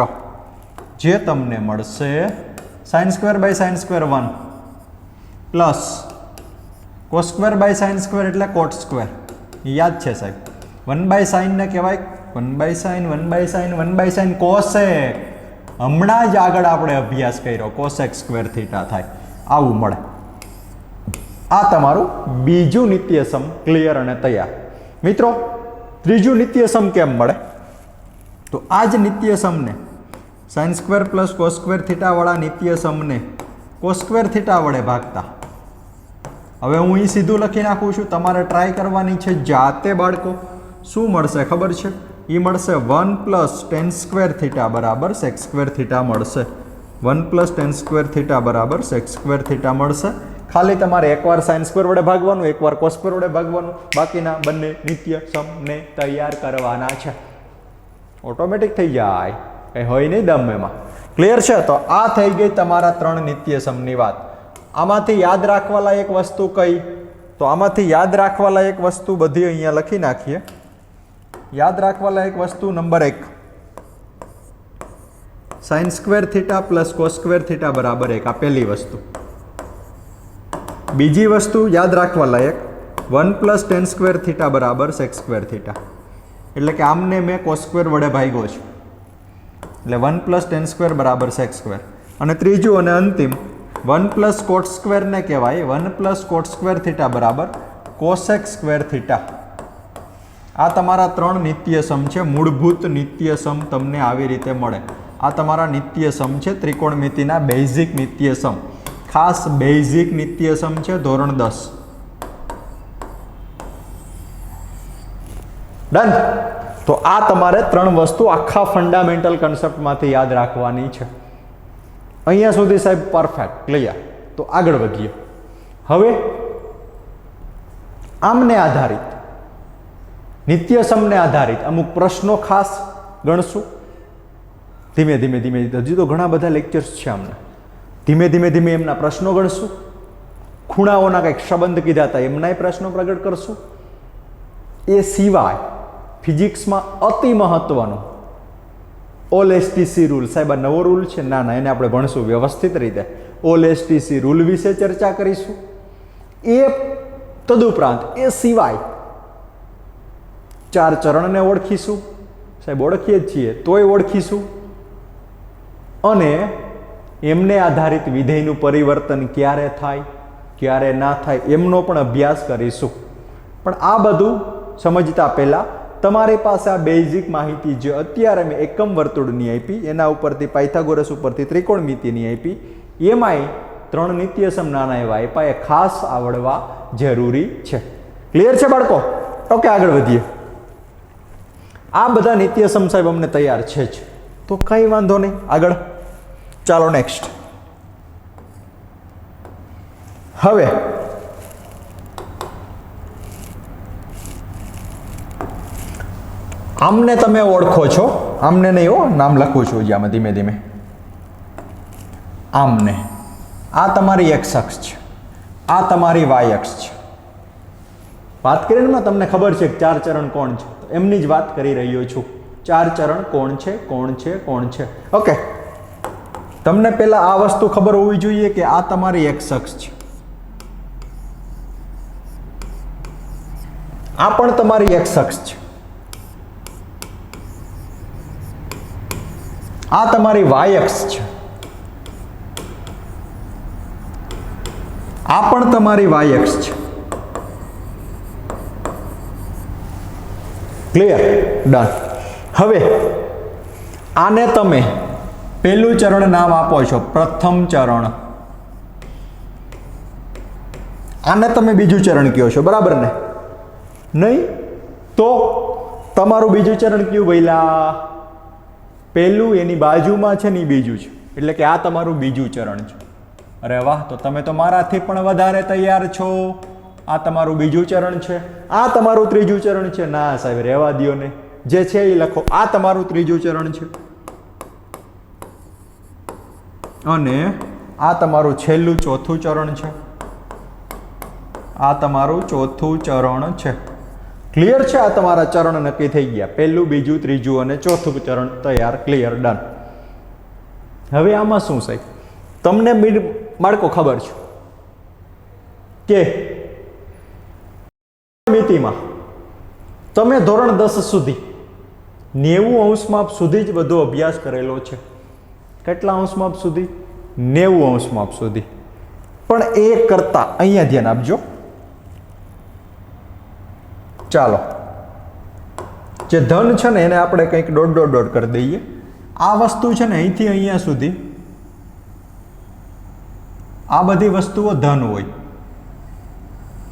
जे तमने मळशे sin square by sin square 1 plus cos square by sin square एटले cot स्क्वेर। याद छे साहेब? 1/sin ने कहेवाय 1/sin 1/sin 1/sin cosec। हमणां ज आगळ आपणे अभ्यास कर्यो, cosec स्क्वेर थीटा थाय, आवुं मळे। आ तमारुं बीजू नित्यसम क्लियर अने तैयार। मित्रों, त्रीजू नित्यसम केम मळे? तो आज नित्यसम ने sin square plus cos square theta वाला नित्यसम ने cos स्क्वेर थीटा वडे भागता। હવે હું અહીં સીધું લખી નાખું છું, તમારે ટ્રાય કરવાની છે જાતે બાળકો. શું મળશે ખબર છે? એ મળશે 1 + tan સ્ક્વેર થીટા બરાબર sec સ્ક્વેર થીટા મળશે. 1 + tan સ્ક્વેર થીટા બરાબર sec સ્ક્વેર થીટા મળશે. ખાલી તમારે એકવાર sin સ્ક્વેર વડે ભાગવાનું, એકવાર cos સ્ક્વેર વડે ભાગવાનું, બાકીના બંને નિત્ય સમને તૈયાર કરવાના છે. ઓટોમેટિક થઈ જાય, કંઈ હોય નહીં દમ એમાં. ક્લિયર છે? તો આ થઈ ગઈ તમારા 3 નિત્ય સમની વાત. આમાંથી યાદ રાખવા લાયક વસ્તુ કઈ? તો આમાંથી યાદ રાખવા લાયક વસ્તુ બધી અહીંયા લખી નાખીએ. યાદ રાખવા લાયક વસ્તુ number 1, sin square theta plus cos square theta બરાબર 1. આ પહેલી વસ્તુ. બીજી વસ્તુ યાદ રાખવા લાયક 1 + tan સ્ક્વેર થીટા બરાબર sec સ્ક્વેર થીટા. એટલે કે આમને મેં cos સ્ક્વેર વડે ભાગ્યો છે, એટલે 1 + tan સ્ક્વેર બરાબર sec સ્ક્વેર. અને ત્રીજું અને અંતિમ 1 + cot સ્ક્વેરને કહેવાય 1 + cot સ્ક્વેર થીટા બરાબર cosec સ્ક્વેર થીટા. આ તમારા 3 નિત્ય સમ છે. મૂળભૂત નિત્ય સમ તમને આવી રીતે મળે. આ તમારા નિત્ય સમ છે, ત્રિકોણમિતિના બેઝિક નિત્ય સમ. ખાસ બેઝિક નિત્ય સમ છે, ધોરણ 10. ડન. તો આ તમારે 3 વસ્તુ આખા ફંડામેન્ટલ કન્સેપ્ટમાંથી યાદ રાખવાની છે. અહીંયા સુધી સાહેબ પરફેક્ટ, ક્લિયર. તો આગળ વધીએ. હવે આમને આધારિત, નિત્ય સમને આધારિત અમુક પ્રશ્નો ખાસ ગણશું. ધીમે ધીમે ધીમે હજી તો ઘણા બધા લેક્ચર્સ છે આમને. ધીમે ધીમે ધીમે એમના પ્રશ્નો ગણશું. ખૂણાઓના કંઈક સંબંધ કીધા હતા, એમનાય પ્રશ્નો પ્રગટ કરશું. એ સિવાય ફિઝિક્સમાં અતિ મહત્વનો ઓલ એસટીસી રૂલ. સાહેબ આ નવો રૂલ છે? ના ના, એને આપણે ભણશું વ્યવસ્થિત રીતે. ઓલ એસટીસી રૂલ વિશે ચર્ચા કરીશું. એ તદુપરાંત એ સિવાય 4 ચરણને ઓળખીશું. સાહેબ ઓળખીએ જ છીએ, તોય ઓળખીશું. અને એમને આધારિત વિધેયનું પરિવર્તન ક્યારે થાય, ક્યારે ના થાય, એમનો પણ અભ્યાસ કરીશું. પણ આ બધું સમજતા પહેલાં તમારી પાસે આ બેઝિક માહિતી જે અત્યારે મેં એકમ વર્તુળની આપી, એના ઉપરથી પાયથાગોરસ ઉપરથી ત્રિકોણમિતિની આપી, એમાંય 3 નિત્ય સમ નાના એવા આપ્યા, એ ખાસ આવડવા જરૂરી છે. ક્લિયર છે બાળકો? ઓકે, આગળ વધીએ. આ બધા નિત્ય સમ સાહેબ અમને તૈયાર છે જ, તો કંઈ વાંધો નહીં. આગળ ચાલો નેક્સ્ટ. હવે આમને તમે ઓળખો છો, આમને નહીં હો, નામ લખું છું હજી આમાં ધીમે ધીમે. આમને, આ તમારી x અક્ષ છે, આ તમારી y અક્ષ છે. વાત કરીને તમને ખબર છે કે 4 ચરણ કોણ છે, એમની જ વાત કરી રહ્યો છું. 4 ચરણ કોણ છે, કોણ છે, કોણ છે. ઓકે, તમને પહેલા આ વસ્તુ ખબર હોવી જોઈએ કે આ તમારી x અક્ષ છે, આ પણ તમારી x અક્ષ છે, આ તમારી y અક્ષ છે, આ પણ તમારી y અક્ષ છે. ક્લિયર? ડન. હવે આને તમે પહેલું ચરણ નામ આપો છો પ્રથમ ચરણ, આને તમે બીજું ચરણ કહો છો, બરાબર ને? નહીં તો તમારું બીજું ચરણ કયું ભઈલા? પહેલું એની બાજુમાં છે ને એ બીજું છે, એટલે કે આ તમારું બીજું ચરણ છે. અરે વાહ, તો તમે તો મારાથી પણ વધારે તૈયાર છો. આ તમારું બીજું ચરણ છે, આ તમારું ત્રીજું ચરણ છે. ના સાહેબ રહેવા દ્યો ને, જે છે એ લખો. આ તમારું ત્રીજું ચરણ છે અને આ તમારું છેલ્લું ચોથું ચરણ છે. આ તમારું ચોથું ચરણ છે. ક્લિયર છે? આ તમારા ચરણ નક્કી થઈ ગયા. પહેલું, બીજું, ત્રીજું અને ચોથું ચરણ તૈયાર. ક્લિયર? ડન. હવે આમાં શું સાહેબ તમને બાળકો ખબર છે કે મિતિમાં તમે ધોરણ 10 સુધી 90 અંશ માપ સુધી જ બધો અભ્યાસ કરેલો છે. કેટલા અંશ માપ સુધી? 90 અંશ માપ સુધી. પણ એ કરતા અહીંયા ધ્યાન આપજો. ચાલો, જે ધન છે ને એને આપણે કંઈક ડોટ કરી દઈએ. આ વસ્તુ છે ને અહીંથી અહીંયા સુધી આ બધી વસ્તુઓ ધન હોય.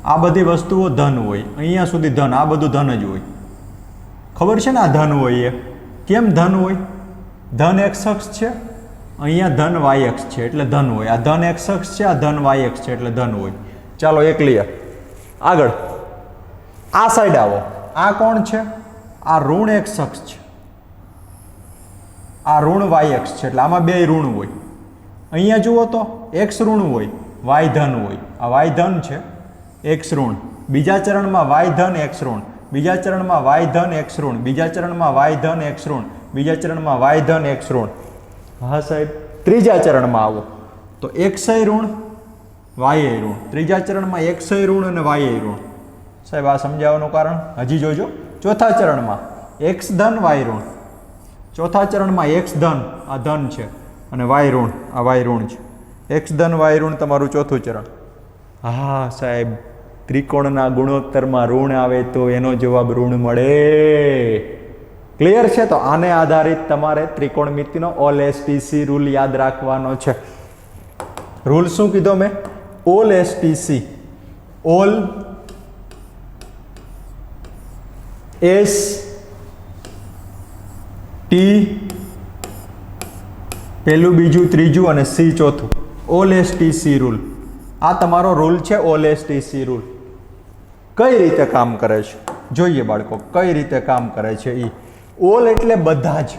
આ બધી વસ્તુઓ ધન હોય, અહીંયા સુધી ધન, આ બધું ધન જ હોય. ખબર છે ને આ ધન હોય એ કેમ ધન હોય? ધન એક્સ અક્ષ છે, અહીંયા ધન વાય અક્ષ છે એટલે ધન હોય. આ ધન એક્સ અક્ષ છે, આ ધન વાય અક્ષ છે એટલે ધન હોય. ચાલો એ ક્લિયર. આગળ આ સાઈડ આવો. આ કોણ છે? આ ઋણ એક્સ અક્ષ છે, આ ઋણ વાય અક્ષ છે એટલે આમાં બે ઋણ હોય. અહીંયા જુઓ તો એક્સ ઋણ હોય, વાય ધન હોય. આ વાય ધન છે, એક્સ ઋણ. બીજા ચરણમાં વાય ધન એક્સ ઋણ, બીજા ચરણમાં વાય ધન એક્સ ઋણ, બીજા ચરણમાં વાય ધન એક્સ ઋણ, બીજા ચરણમાં વાય ધન એક્સ ઋણ. હા સાહેબ. ત્રીજા ચરણમાં આવો તો એક્સય ઋણ વાય ઋણ. ત્રીજા ચરણમાં એક્સય ઋણ અને વાય ઋણ. સાહેબ આ સમજાવવાનું કારણ હજી જોજો. ચોથા ચરણમાં એક્સ ધન વાય ઋણ. ચોથા ચરણમાં એક્સ ધન, આ ધન છે, અને વાય ઋણ, આ વાય ઋણ છે. એક્સ ધન વાય ઋણ તમારું ચોથું ચરણ. હા સાહેબ, ત્રિકોણના ગુણોત્તરમાં ઋણ આવે તો એનો જવાબ ઋણ મળે. ક્લિયર છે? તો આને આધારિત તમારે ત્રિકોણમિતિનો ઓલ એસટીસી રૂલ યાદ રાખવાનો છે. રૂલ શું કીધો મેં? All STC, all S T પહેલું, બીજું, ત્રીજું અને સી ચોથું. All STC rule. આ તમારો રૂલ છે, ઓલ એસટીસી રૂલ. કઈ રીતે કામ કરે છે જોઈએ બાળકો, કઈ રીતે કામ કરે છે એ. ઓલ એટલે બધા જ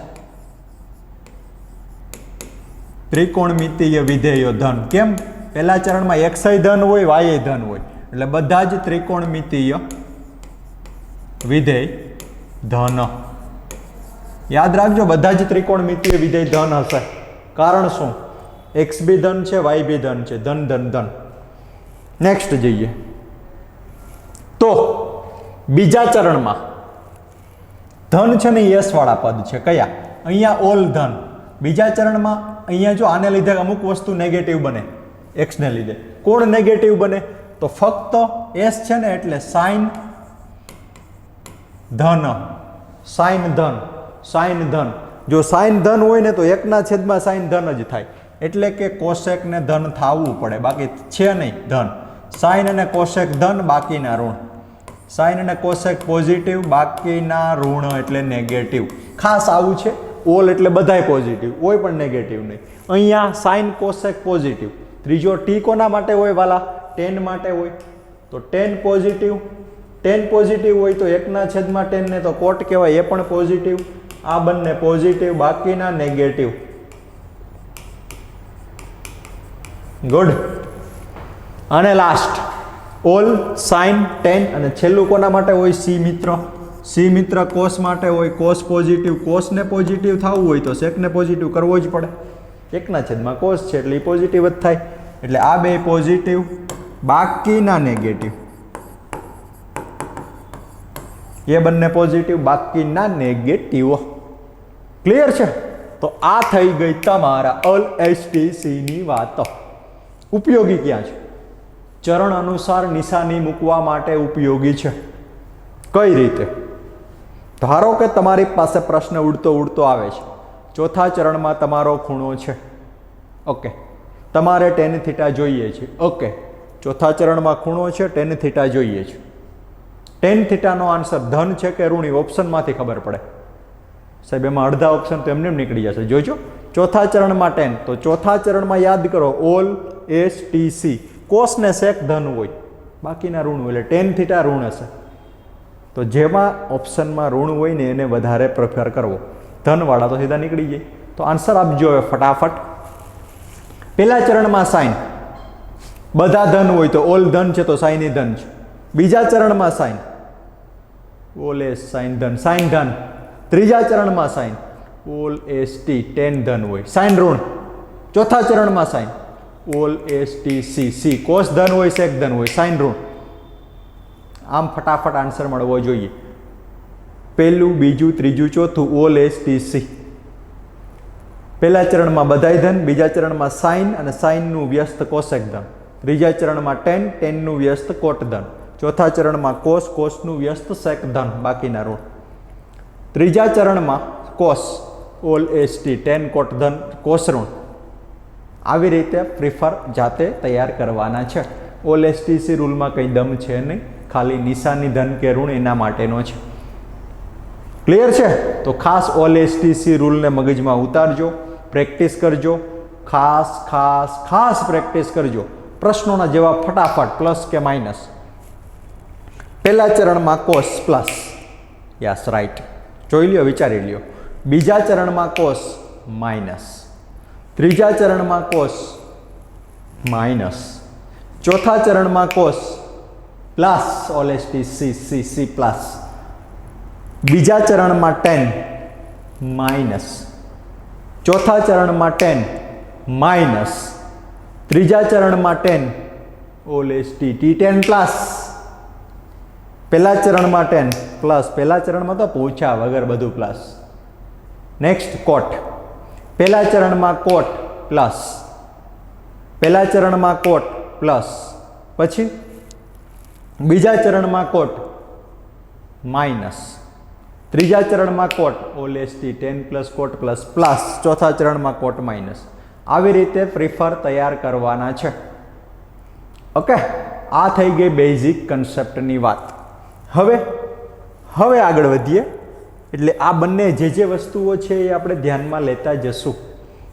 ત્રિકોણમિતિય વિધેયો ધન. કેમ? પહેલા ચરણમાં એક્સય ધન હોય, વાય ધન હોય એટલે બધા જ ત્રિકોણમિતિય વિધેય ધન. યાદ રાખજો, બધા જ ત્રિકોણમિતિય વિધેય ધન હશે. કારણ શું? એક્સ બી ધન છે, વાય બી ધન છે, ધન ધન ધન. નેક્સ્ટ જઈએ તો બીજા ચરણમાં ધન છે ને યસ વાળા પદ છે. કયા? અહીંયા ઓલ ધન. બીજા ચરણમાં અહીંયા જો આને લીધે અમુક વસ્તુ નેગેટિવ બને, એક્સને લીધે. કોણ નેગેટિવ બને? તો ફક્ત એસ છે ને એટલે સાઇન ધન, સાઇન ધન, સાઇન ધન. જો સાઇન ધન હોય ને તો એકના છેદમાં સાઇન ધન જ થાય. એટલે કે કોશેકને ધન થવું પડે, બાકી છે નહીં ધન. સાઇન અને કોશેક ધન, બાકીના ઋણ. સાઇન અને કોશેક પોઝિટિવ, બાકીના ઋણ એટલે નેગેટિવ. ખાસ આવું છે. ઓલ એટલે બધાય પોઝિટિવ, કોઈ પણ નેગેટિવ નહીં. અહીંયા સાઇન કોશેક પોઝિટિવ. ત્રીજો ટી કોના માટે હોય વાલા? ટેન માટે હોય. તો ટેન પોઝિટિવ, ટેન પોઝિટિવ હોય તો એકના છેદમાં ટેન ને તો કોટ કહેવાય, એ પણ પોઝિટિવ. આ બંને પોઝિટિવ, બાકીના નેગેટિવ. ગુડ. અને લાસ્ટ ઓલ સાઇન ટેન, અને છેલ્લું કોના માટે હોય? સી મિત્ર. સી મિત્ર કોસ માટે હોય. Cos positive. કોસને પોઝિટિવ થવું હોય તો સેકને પોઝિટિવ કરવો જ પડે. એકના છેદમાં કોસ છે એટલે એ પોઝિટિવ જ થાય. એટલે આ બે પોઝિટિવ, બાકીના નેગેટિવ. એ બંને પોઝિટિવ, બાકીના નેગેટિવ. ક્લિયર છે? તો આ થઈ ગઈ તમારા ઓલ એસટીસી ની વાતો. ઉપયોગી ક્યાં છે? ચરણ અનુસાર નિશાની મૂકવા માટે ઉપયોગી છે. કઈ રીતે? ધારો કે તમારી પાસે પ્રશ્ન ઉડતો ઉડતો આવે છે. ચોથા ચરણમાં તમારો ખૂણો છે. ઓકે, તમારે ટેન થીટા જોઈએ છે. ઓકે, ચોથા ચરણમાં ખૂણો છે, ટેન થીટા જોઈએ છે. ટેન થીટાનો આન્સર ધન છે કે ઋણી? ઓપ્શનમાંથી ખબર પડે. સાહેબ એમાં અડધા ઓપ્શન તો એમને નીકળી જશે. જોજો, ચોથા ચરણમાં ટેન, તો ચોથા ચરણમાં યાદ કરો ઓલ એસટીસી. કોસ ને સેક ધન હોય, બાકીના ઋણ હોય એટલે ટેન થીટા ઋણ હશે. તો જેમાં ઓપ્શનમાં ઋણ હોય ને એને વધારે પ્રેફર કરવો. ધનવાળા તો સીધા નીકળી જાય. તો આન્સર આપજો હવે ફટાફટ. પહેલા ચરણમાં સાઇન, બધા ધન હોય તો ઓલ ધન છે તો સાઇન ધન છે. બીજા ચરણમાં સાઇન, ઓલ એસ સાઇન ધન, સાઇન ધન. ત્રીજા ચરણમાં sine, all S T tan ધન હોય, સાઇન ઋણ. ચોથા ચરણમાં sine, all S T C, C cos ધન હોય, સેક ધન હોય, સાઇન ઋણ. આમ ફટાફટ આન્સર મળવો જોઈએ. પહેલું, બીજું, ત્રીજું, ચોથું ઓલ એસ ટી સી. પહેલા ચરણમાં બધાય ધન, બીજા ચરણમાં સાઇન અને સાઇનનું વ્યસ્ત કોસેક ધન, ત્રીજા ચરણમાં ટેન, ટેનનું વ્યસ્ત કોટ ધન, ચોથા ચરણમાં કોસ, કોસનું વ્યસ્ત સેક ધન, બાકીના ઋણ. ત્રીજા ચરણમાં cos, all S T, tan cot ધન, કોસ ઋણ. આવી રીતે પ્રિફર જાતે તૈયાર કરવાના છે. ઓલ એસટીસી રૂલમાં કંઈ દમ છે નહીં, ખાલી નિશાની ધન કે ઋણ એના માટેનો છે. ક્લિયર છે? તો ખાસ ઓલ એસટીસી રૂલને મગજમાં ઉતારજો, પ્રેક્ટિસ કરજો, ખાસ ખાસ ખાસ પ્રેક્ટિસ કરજો. પ્રશ્નોના જવાબ ફટાફટ, પ્લસ કે માઇનસ. પહેલા ચરણમાં કોસ પ્લસ, યસ રાઈટ, જોઈ લ્યો, વિચારી લ્યો. બીજા ચરણમાં કોસ માઇનસ, ત્રીજા ચરણમાં કોસ માઇનસ, ચોથા ચરણમાં cos plus all STC C C plus, બીજા ચરણમાં ટેન માઇનસ, ચોથા ચરણમાં ટેન માઇનસ, ત્રીજા ચરણમાં ટેન ઓલ એસટી ટી10 પ્લસ, પહેલા ચરણમાં 10 પ્લસ, પહેલા ચરણમાં તો પૂછ્યા વગર બધું પ્લસ. નેક્સ્ટ કોટ, પહેલા ચરણમાં કોટ પ્લસ, પહેલા ચરણમાં કોટ પ્લસ, પછી બીજા ચરણમાં કોટ માઇનસ, ત્રીજા ચરણમાં cot all S T 10 plus cot plus plus, ચોથા ચરણમાં કોટ માઇનસ. આવી રીતે પ્રિફર તૈયાર કરવાના છે. ઓકે, આ થઈ ગઈ બેઝિક કન્સેપ્ટની વાત. હવે આગળ વધીએ. એટલે આ બંને જે વસ્તુઓ છે એ આપણે ધ્યાનમાં લેતા જશું.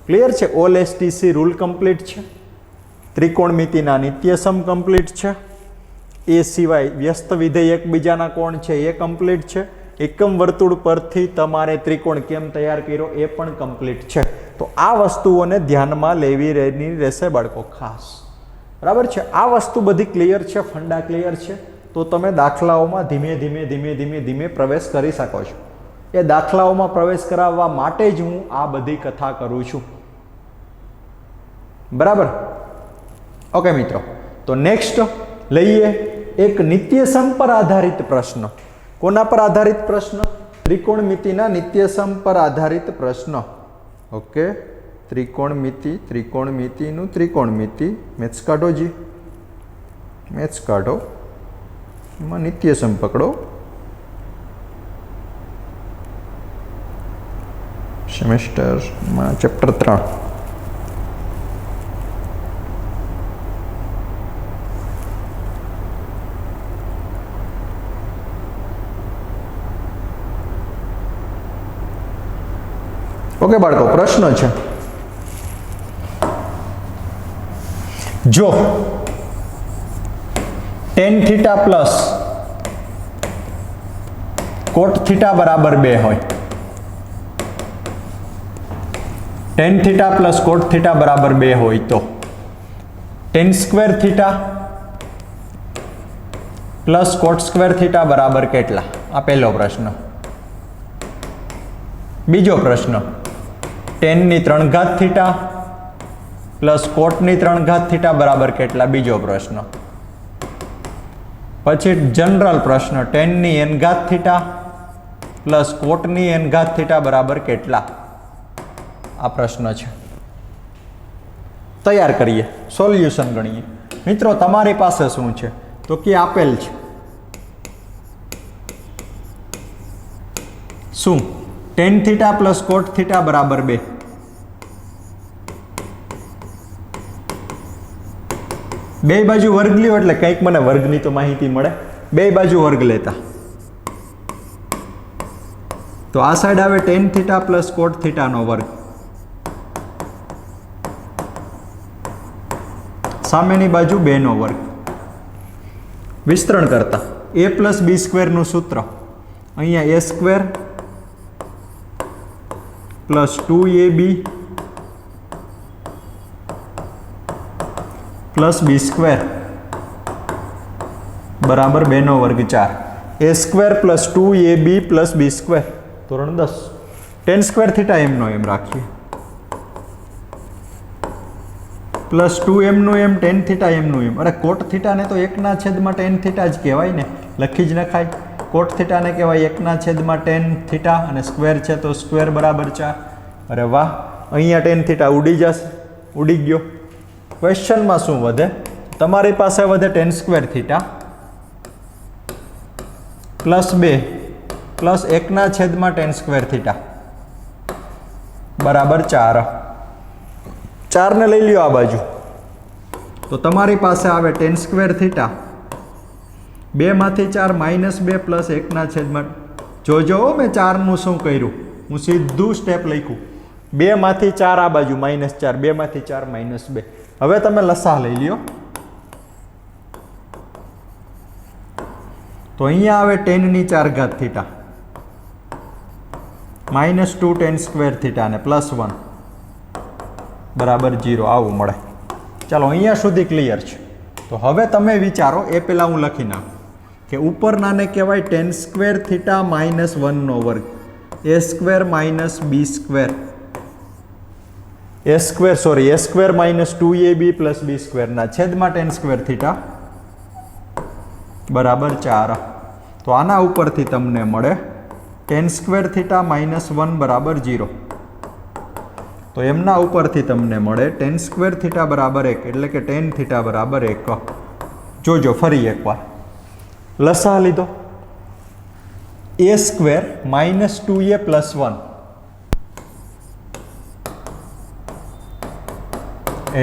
ક્લિયર છે? ઓલ એસટીસી રૂલ કમ્પ્લીટ છે, ત્રિકોણમિતિના નિત્યસમ કમ્પ્લીટ છે, એ સિવાય વ્યસ્ત વિધેય એકબીજાના કોણ છે એ કમ્પ્લીટ છે, એકમ વર્તુળ પરથી તમારે ત્રિકોણ કેમ તૈયાર કર્યો એ પણ કમ્પ્લીટ છે. તો આ વસ્તુઓને ધ્યાનમાં લેવી રહેશે બાળકો ખાસ. બરાબર છે? આ વસ્તુ બધી ક્લિયર છે, ફંડા ક્લિયર છે, તો તમે દાખલાઓમાં ધીમે ધીમે પ્રવેશ કરી શકો છો. એ દાખલાઓમાં પ્રવેશ કરાવવા માટે જ હું આ બધી કથા કરું છું. બરાબર? ઓકે મિત્રો, તો નેક્સ્ટ લઈએ એક નિત્યસમ પર આધારિત પ્રશ્ન. કોના પર આધારિત પ્રશ્ન? ત્રિકોણમિતિના નિત્યસમ પર આધારિત પ્રશ્ન. ઓકે, ત્રિકોણમિતિનું ત્રિકોણમિતિ મેથ્સ કાઢો જી, મેથ્સ કાઢો, એમાં નિત્યસમ પકડો. સેમેસ્ટરમાં ચેપ્ટર 3. ઓકે બાળકો, પ્રશ્ન છે, જો tan થીટા પ્લસ કોટ થીટા બરાબર 2 હોય, tan થીટા પ્લસ કોટ થીટા બરાબર 2 હોય તો tan square theta plus cot square theta બરાબર કેટલા? આ પહેલો પ્રશ્ન. બીજો પ્રશ્ન, tan ની 3 ઘાત થીટા પ્લસ કોટ ની 3 ઘાત થીટા બરાબર કેટલા? બીજો પ્રશ્ન. પછી જનરલ પ્રશ્ન, tan ની n ઘાત થીટા પ્લસ કોટ ની n ઘાત થીટા બરાબર કેટલા? આ પ્રશ્ન છે. તૈયાર કરીએ, સોલ્યુશન ગણીએ. મિત્રો તમારી પાસે શું છે? તો કે આપેલ છે શું? tan થીટા પ્લસ કોટ થીટા બરાબર 2. બે બાજુ વર્ગ લ્યો એટલે કંઈક મને વર્ગની તો માહિતી મળે. બે બાજુ વર્ગ લેતા તો આ સાઈડ આવે tan થીટા પ્લસ કોટ થીટાનો વર્ગ, સામેની બાજુ 2 નો વર્ગ. વિસ્તરણ કરતા a પ્લસ બી સ્ક્વેરનું સૂત્ર, અહીંયા a square plus 2ab plus B square બરાબર 2 નો વર્ગ 4. a square plus 2ab plus B square, ધોરણ 10. tan સ્ક્વેર થીટા એમનો એમ રાખીએ પ્લસ 2m નું એમ tan થીટા એમનું એમ. અરે કોટ થીટાને તો 1/tan થીટા જ કહેવાય ને, લખી જ નખાય. કોટ થીટાને કહેવાય 1/tan થીટા અને સ્ક્વેર છે તો સ્ક્વેર બરાબર 4. અરે વાહ, અહીંયા tan થીટા ઉડી જશે, ઉડી ગયો. ક્વેશ્ચનમાં શું વધે? તમારી પાસે વધે tan square theta plus 2 plus 1/tan square theta બરાબર 4. 4 ને લઈ લ્યો આ બાજુ તો તો તમારી પાસે આવે ટેન સ્ક્વેર થીટા 2 માંથી 4 -2 પ્લસ 1 છેદમાં જોજો મેં 4નું શું કર્યું, હું સીધું સ્ટેપ લખ્યું 2 માંથી 4 આ બાજુ -4, 2 માંથી 4 -2. હવે તમે લસા લઈ લ્યો તો અહીંયા આવે 10⁴ થીટા -2 ટેન સ્ક્વેર થીટા અને +1 બરાબર 0 આવું મળે. ચાલો અહીંયા સુધી ક્લિયર છે. તો હવે તમે વિચારો એ પહેલાં હું લખી નાખું કે ઉપરનાને કહેવાય ટેન સ્ક્વેર થીટા -1નો વર્ગ a² - 2ab + b² ના છેદમાં ટેન સ્ક્વેર થીટા બરાબર 4. તો આના ઉપરથી તમને મળે ટેન સ્ક્વેર થીટા -1 બરાબર 0. તો એમના ઉપરથી તમને મળે ટેન સ્ક્વેર થીટા બરાબર 1 એટલે કે ટેન થીટા બરાબર 1. જોજો ફરી એકવાર લસા લીધો a² - 2a + 1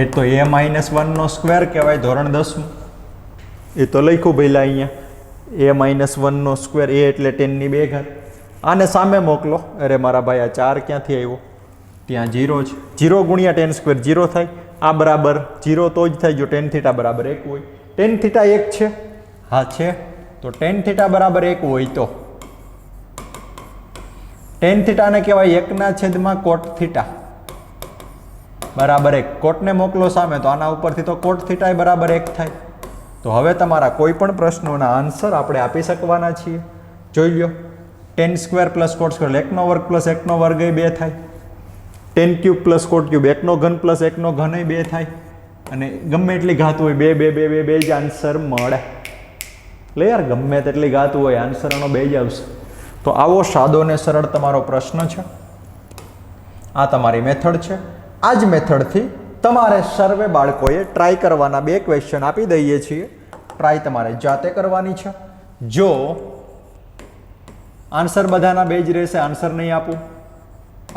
એ તો a - 1નો સ્ક્વેર કહેવાય ધોરણ 10માં. એ તો લખ્યું પહેલાં અહીંયા a - 1નો સ્ક્વેર a એટલે 10⁵. આને સામે મોકલો. અરે મારા ભાઈ આ 4 ક્યાંથી આવ્યો, ત્યાં 0 છે. 0 ગુણ્યા ટેન સ્ક્વેર 0 થાય. આ બરાબર 0 તો જ થાય જો ટેન થીટા બરાબર 1 હોય. ટેન થીટા 1 છે, હા છે. તો ટેન થીટા બરાબર 1 હોય તો ટેન થીટાને કહેવાય 1 છેદમાં કોટ થીટા બરાબર 1. કોટને મોકલો સામે તો આના ઉપરથી તો કોટ થીટા બરાબર 1 થાય. તો હવે તમારા કોઈ પણ પ્રશ્નોના આન્સર આપણે આપી શકવાના છીએ. જોઈ લ્યો 10² + કોટ સ્ક્વેર 1નો વર્ગ + 1નો વર્ગ એ 2 થાય. 10³ + કોટ ક્યુબ 1નો ઘન + 1નો ઘન એ 2 થાય. અને ગમે એટલી ઘાત હોય 2 2 2 2 2 જ આન્સર મળે. એટલે યાર ગમે તેટલી ઘાત હોય આન્સર આનો 2 જ આવશે. તો આવો સાદો ને સરળ તમારો પ્રશ્ન છે. આ તમારી મેથડ છે. આ જ મેથડથી તમારે સર્વે બાળકોએ ટ્રાય કરવાના 2 ક્વેશ્ચન આપી દઈએ છીએ. ટ્રાય તમારે જાતે કરવાની છે. જો આન્સર બધાના 2 જ રહેશે, આન્સર નહીં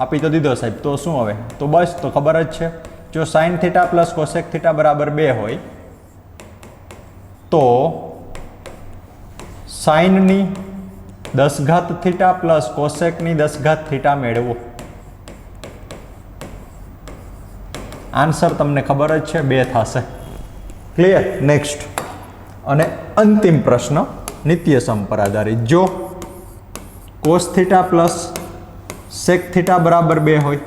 આપી તો દીધો સાહેબ તો શું હવે, તો બસ તો ખબર જ છે. જો sin θ + cosec θ બરાબર 2 હોય તો સાઇનની 10 θ + કોસેકની 10 θ મેળવો. આન્સર તમને ખબર જ છે 2 થશે. ક્લિયર? નેક્સ્ટ અને અંતિમ પ્રશ્ન નિત્યસમ પર આધારિત. જો cos θ + sec θ બરાબર 2 હોય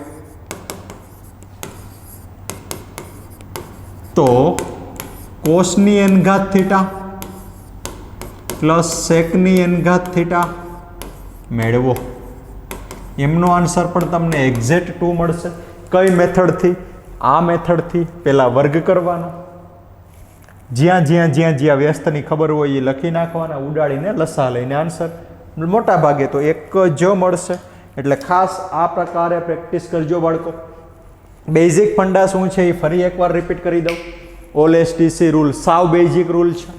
તો કોસની n⁻θ પ્લસ સેકની n⁻θ મેળવો. એમનો આન્સર પણ તમને એક્ઝેક્ટ 2 મળશે. કઈ મેથડથી? આ મેથડથી. પહેલાં વર્ગ કરવાનો, જ્યાં વ્યસ્તની ખબર હોય એ લખી નાખવાના, ઉડાડીને લસા લઈને આન્સર. મોટા ભાગે તો 1 જ મળશે. એટલે ખાસ આ પ્રકારે પ્રેક્ટિસ કરજો બાળકો. બેઝિક ફંડા શું છે એ ફરી એકવાર રિપીટ કરી દઉં. OLSTC રૂલ સાવ બેઝિક રૂલ છે.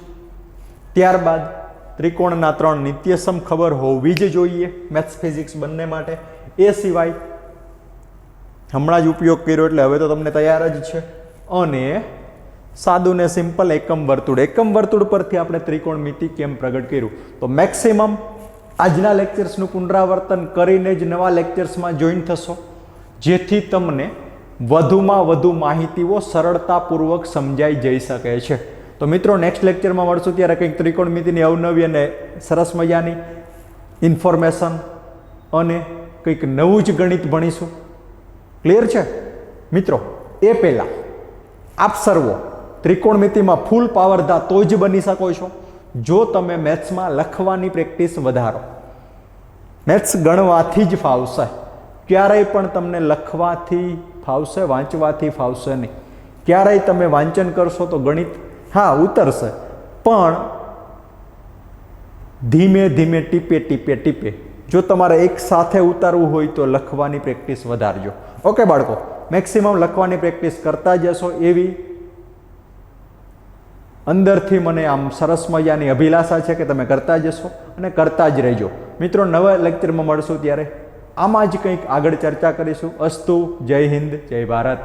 ત્યારબાદ ત્રિકોણના 3 નિત્યસમ ખબર હોવી જ જોઈએ મેથ્સ ફિઝિક્સ બંને માટે. એ સિવાય હમણાં જ ઉપયોગ કર્યો એટલે હવે તો તમને તૈયાર જ છે. અને સાદું ને સિમ્પલ એકમ વર્તુળ. એકમ વર્તુળ પરથી આપણે ત્રિકોણમિતિ કેમ પ્રગટ કર્યું. તો મેક્સિમમ આજના લેક્ચર્સનું પુનરાવર્તન કરીને જ નવા લેક્ચર્સમાં જોઈન થશો, જેથી તમને વધુમાં વધુ માહિતીઓ સરળતાપૂર્વક સમજાઈ જઈ શકે છે. તો મિત્રો નેક્સ્ટ લેક્ચરમાં મળશું ત્યારે કંઈક ત્રિકોણમિતિની અવનવી અને સરસ મજાની ઇન્ફોર્મેશન અને કંઈક નવું જ ગણિત ભણીશું. ક્લિયર છે મિત્રો? એ પહેલાં આપ સર્વો ત્રિકોણમિતિમાં ફૂલ પાવરધા તો જ બની શકો છો જો તમે મેથ્સમાં લખવાની પ્રેક્ટિસ વધારો. મેથ્સ ગણવાથી જ ફાવશે, ક્યારેય પણ તમને લખવાથી ફાવશે, વાંચવાથી ફાવશે નહીં. ક્યારેય તમે વાંચન કરશો તો ગણિત હા ઉતરશે, પણ ધીમે ધીમે ટીપે. જો તમારે એક સાથે ઉતારવું હોય તો લખવાની પ્રેક્ટિસ વધારજો. ઓકે બાળકો, મેક્સિમમ લખવાની પ્રેક્ટિસ કરતા જશો એવી અંદરથી મને આમ સરસ મજાની અભિલાષા છે કે તમે કરતા જશો અને કરતા જ રહેજો. મિત્રો નવા લેક્ચરમાં મળશું ત્યારે આમાં જ કંઈક આગળ ચર્ચા કરીશું. અસ્તુ. જય હિન્દ, જય ભારત.